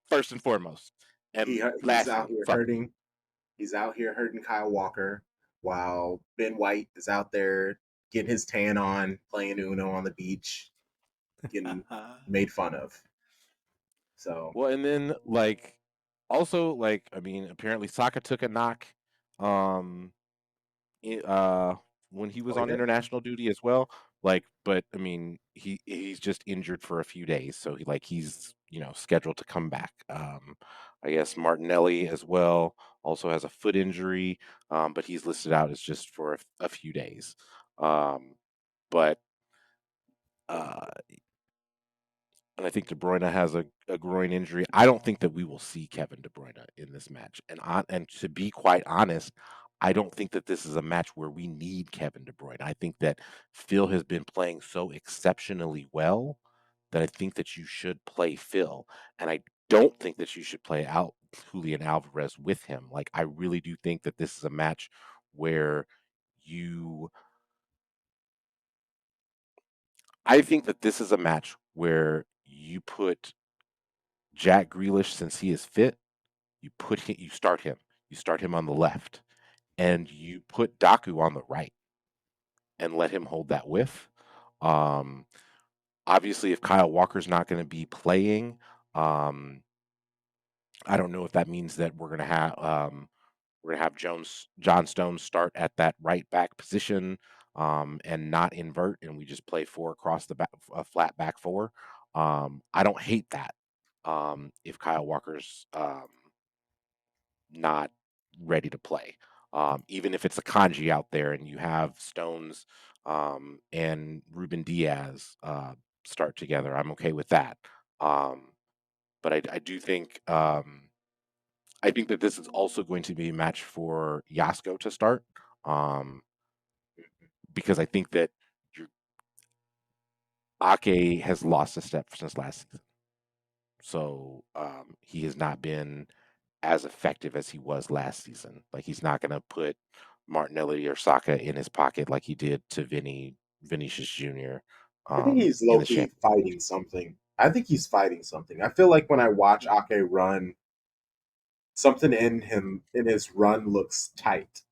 First and foremost. And he's out here hurting. He's out here hurting Kyle Walker while Ben White is out there getting his tan on, playing Uno on the beach, getting made fun of. So Well, and then like also like I mean, apparently Saka took a knock um i- uh when he was oh, he on did. international duty as well. Like, but I mean, he's just injured for a few days, so he's scheduled to come back. I guess Martinelli as well also has a foot injury, but he's listed out as just for a few days. But uh, and I think De Bruyne has a groin injury. I don't think that we will see Kevin De Bruyne in this match. And to be quite honest, I don't think that this is a match where we need Kevin De Bruyne. I think that Phil has been playing so exceptionally well that I think that you should play Phil. And I don't think that you should play out Julian Alvarez with him. Like I really do think that this is a match where you I think that this is a match where you put Jack Grealish, since he is fit, you start him. You start him on the left, and you put Daku on the right, and let him hold that width. Um, Obviously, if Kyle Walker's not going to be playing, um, I don't know if that means that we're gonna have John Stones start at that right back position, and not invert, and we just play four across the back, a flat back four. I don't hate that. If Kyle Walker's not ready to play. Even if it's a Kanji out there and you have Stones and Ruben Diaz start together, I'm okay with that. Um, but I do think I think that this is also going to be a match for Yasko to start, um, because I think that your Ake has lost a step since last season. So he has not been as effective as he was last season. Like he's not going to put Martinelli or Saka in his pocket like he did to Vinicius Jr. I think he's In low the key champion. fighting something. I think he's fighting something. I feel like when I watch Ake run, something in his run looks tight.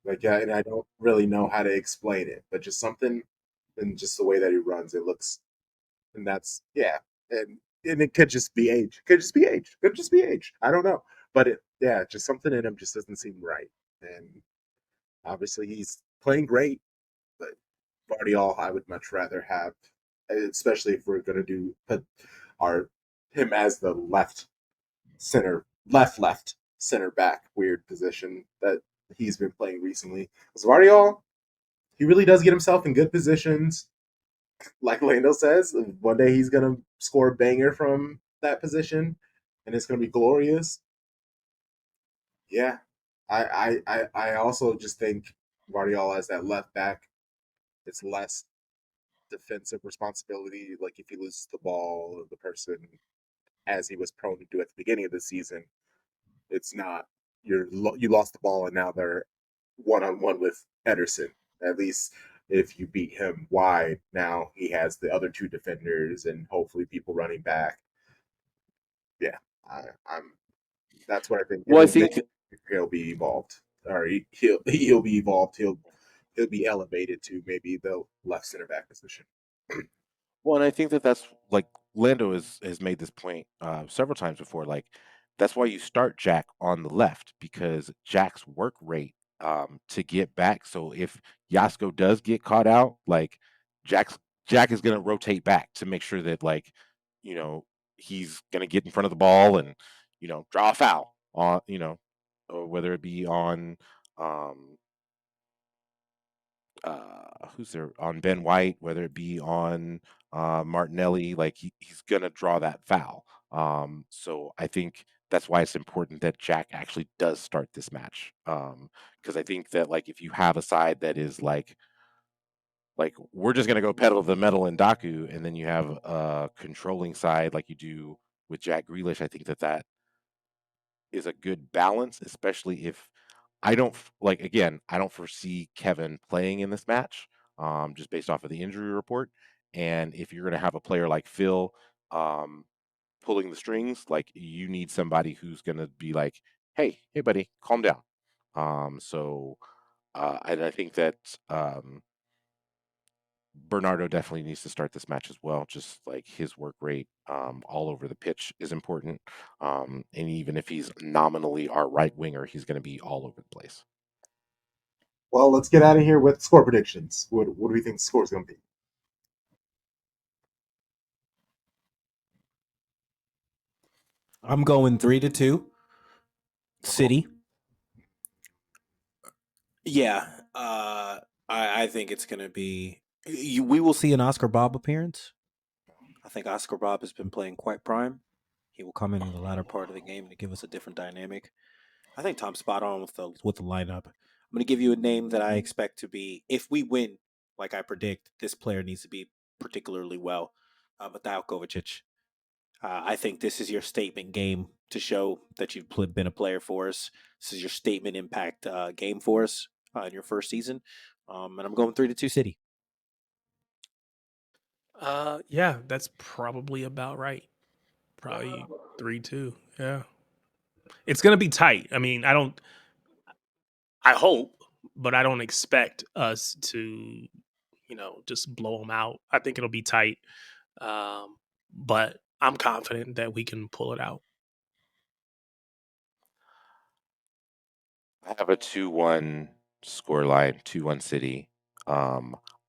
Like, and I don't really know how to explain it, but just something in just the way that he runs, it looks, and that's yeah, and it could just be age. Could just be age. Could just be age. I don't know, but yeah, just something in him just doesn't seem right. And obviously, he's playing great, but Guardiola, I would much rather have, especially if we're gonna put our him as the left center back weird position that he's been playing recently. Because Guardiola, he really does get himself in good positions. Like Lando says, one day he's gonna score a banger from that position, and it's gonna be glorious. Yeah, I also just think Guardiola as that left back, it's less defensive responsibility. Like if he loses the ball, the person, as he was prone to do at the beginning of the season, it's not you lost the ball and now they're one on one with Ederson. At least if you beat him wide, now he has the other two defenders and hopefully people running back. Yeah, I'm. That's what I think. Well, I think He'll be evolved, or he'll be evolved. He'll be elevated to maybe the left center back position. Well, and I think that that's like Lando has made this point several times before. Like that's why you start Jack on the left because Jack's work rate to get back. So if Yasko does get caught out, like Jack's Jack is going to rotate back to make sure that you know he's going to get in front of the ball and draw a foul on or whether it be on um, who's there on Ben White, whether it be on Martinelli, like he's gonna draw that foul. So I think that's why it's important that Jack actually does start this match. Because I think that like if you have a side that is like we're just gonna go pedal to the metal in Daku, and then you have a controlling side like you do with Jack Grealish, I think that is a good balance, especially if I don't like again, I don't foresee Kevin playing in this match, just based off of the injury report. And if you're going to have a player like Phil um, pulling the strings, like you need somebody who's going to be like, hey, buddy, calm down. So and I think that Bernardo definitely needs to start this match as well. Just like his work rate all over the pitch is important. And even if he's nominally our right winger, he's going to be all over the place. Well, let's get out of here with score predictions. What do we think the score is going to be? I'm going 3-2. City. Yeah, I think it's going to be. We will see an Oscar Bob appearance. I think Oscar Bob has been playing quite prime. He will come in the latter part of the game to give us a different dynamic. I think Tom's spot on with the lineup. I'm going to give you a name that I expect to be, if we win, like I predict, this player needs to be particularly well. Mateo Kovacic. I think this is your statement game to show that you've been a player for us. This is your statement impact game for us in your first season. And I'm going 3-2 City. Yeah, that's probably about right. Probably 3-2. Yeah. It's going to be tight. I mean, I hope, but I don't expect us to, just blow them out. I think it'll be tight. But I'm confident that we can pull it out. I have a 2-1 scoreline, 2-1 City. I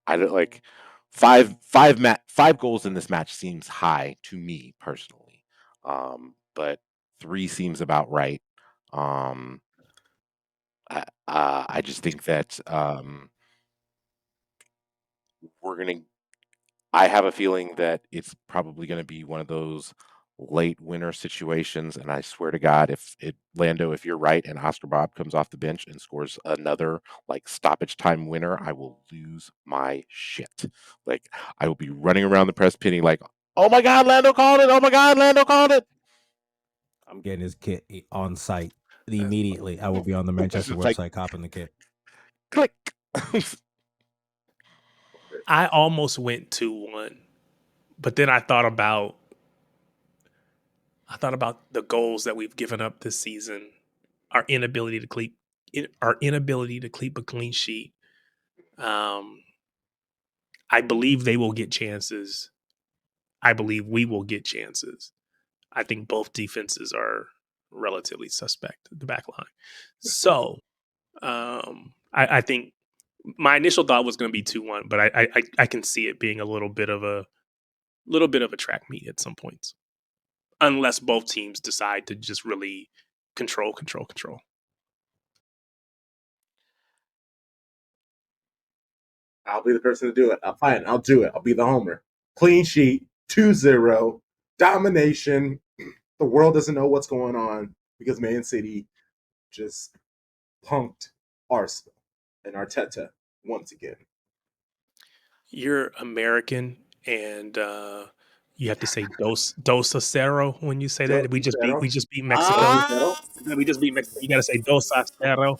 don't like five goals in this match seems high to me personally. But 3 seems about right. Um, I just think that we're gonna. I have a feeling that it's probably going to be one of those late winner situations, and I swear to God, Lando, if you're right, and Oscar Bob comes off the bench and scores another like stoppage time winner, I will lose my shit. Like I will be running around the press pinning like, "Oh my God, Lando called it! Oh my God, Lando called it!" I'm getting his kit on site immediately. I will be on the Manchester It's like website copping the kit. click. I almost went 2-1, but then I thought about the goals that we've given up this season, our inability to keep a clean sheet. I believe they will get chances. I believe we will get chances. I think both defenses are relatively suspect at the back line. So I think my initial thought was going to be 2-1, but I can see it being a little bit of a track meet at some points, unless both teams decide to just really control. I'll be the person to do it. Fine, I'll do it. I'll be the homer. Clean sheet, 2-0, domination. The world doesn't know what's going on because Man City just punked Arsenal and Arteta once again. You're American, and you have to say dos a cero when you say that. We just beat Mexico. We just beat Mexico. You got to say dos a cero.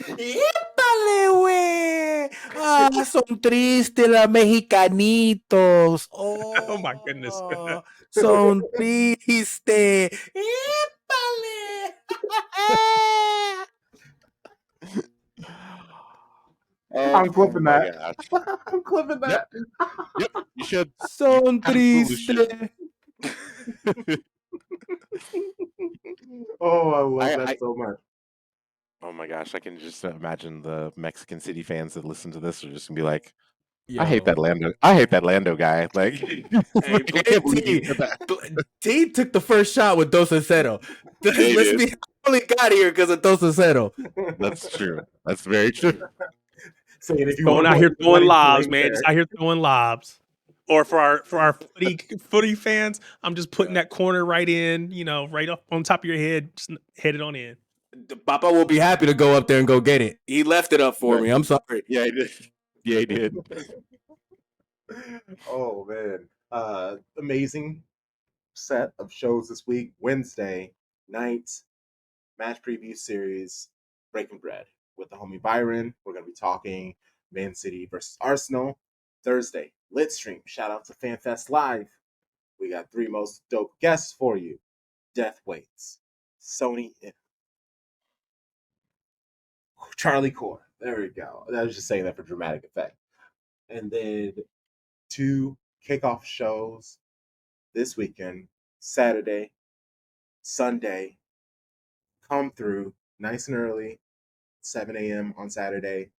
¡Épale, güey! ¡Ah, son tristes los mexicanitos! Oh my goodness. Son tristes. ¡Épale! I'm clipping that. Gosh. I'm clipping that. Yep, you should. Son Absolutely should. tristes. Oh, I love that so much. Oh my gosh, I can just imagine the Mexican City fans that listen to this are just gonna be like, Yo. I hate that Lando guy. Like, Hey, I can't believe he said that. T took the first shot with Dos a Cero. Let's be only got here because of Dos a Cero. That's true. That's very true. Saying if you Going out here throwing lobs, man. Just out here throwing lobs. Or for our footy fans, I'm just putting that corner right in, right up on top of your head, just head it on in. The Papa will be happy to go up there and go get it. He left it up for me. I'm sorry. Yeah, he did. Yeah, he did. Oh man, amazing set of shows this week. Wednesday night match preview series, Breaking Bread with the homie Byron. We're gonna be talking Man City versus Arsenal. Thursday, Lit Stream. Shout out to FanFest Live. We got 3 most dope guests for you. Death Waits, Sony, Charlie Core, There we go. I was just saying that for dramatic effect. And then 2 kickoff shows this weekend, Saturday, Sunday. Come through nice and early, 7 a.m. on Saturday,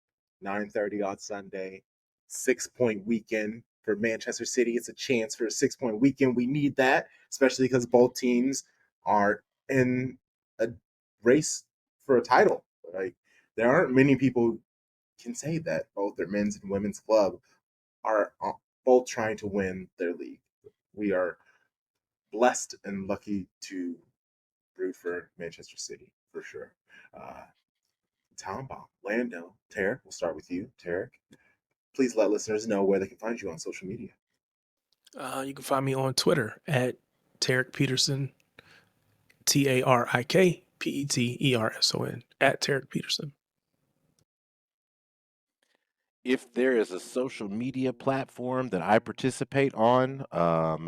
9:30 on Sunday. 6-point weekend for Manchester City. It's a chance for a 6-point weekend. We need that, especially because both teams are in a race for a title. Like, there aren't many people can say that both their men's and women's club are both trying to win their league. We are blessed and lucky to root for Manchester City for sure. Town Bomb, Lando, Tarik, we'll start with you. Tarik, please let listeners know where they can find you on social media. You can find me on Twitter at Tarik Peterson, TarikPeterson, at Tarik Peterson. If there is a social media platform that I participate on,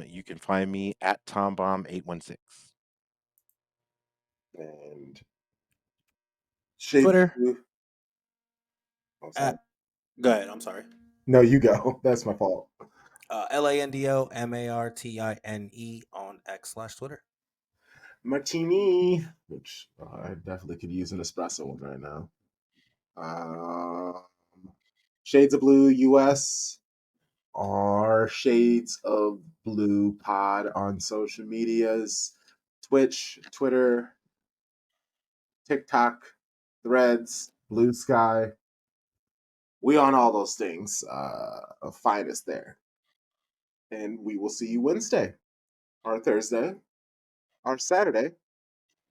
you can find me at TomBomb816. And Twitter. Oh, sorry. Go ahead. I'm sorry. No, you go. That's my fault. LandoMartine on X/Twitter. Martini, which I definitely could use an espresso one right now. Shades of Blue US or Shades of Blue Pod on social medias, Twitch, Twitter, TikTok, Threads, Blue Sky. We on all those things. Find us there. And we will see you Wednesday, or Thursday, or Saturday,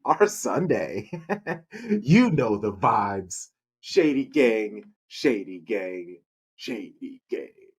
or Sunday. You know the vibes. Shady gang, shady gang, shady gang.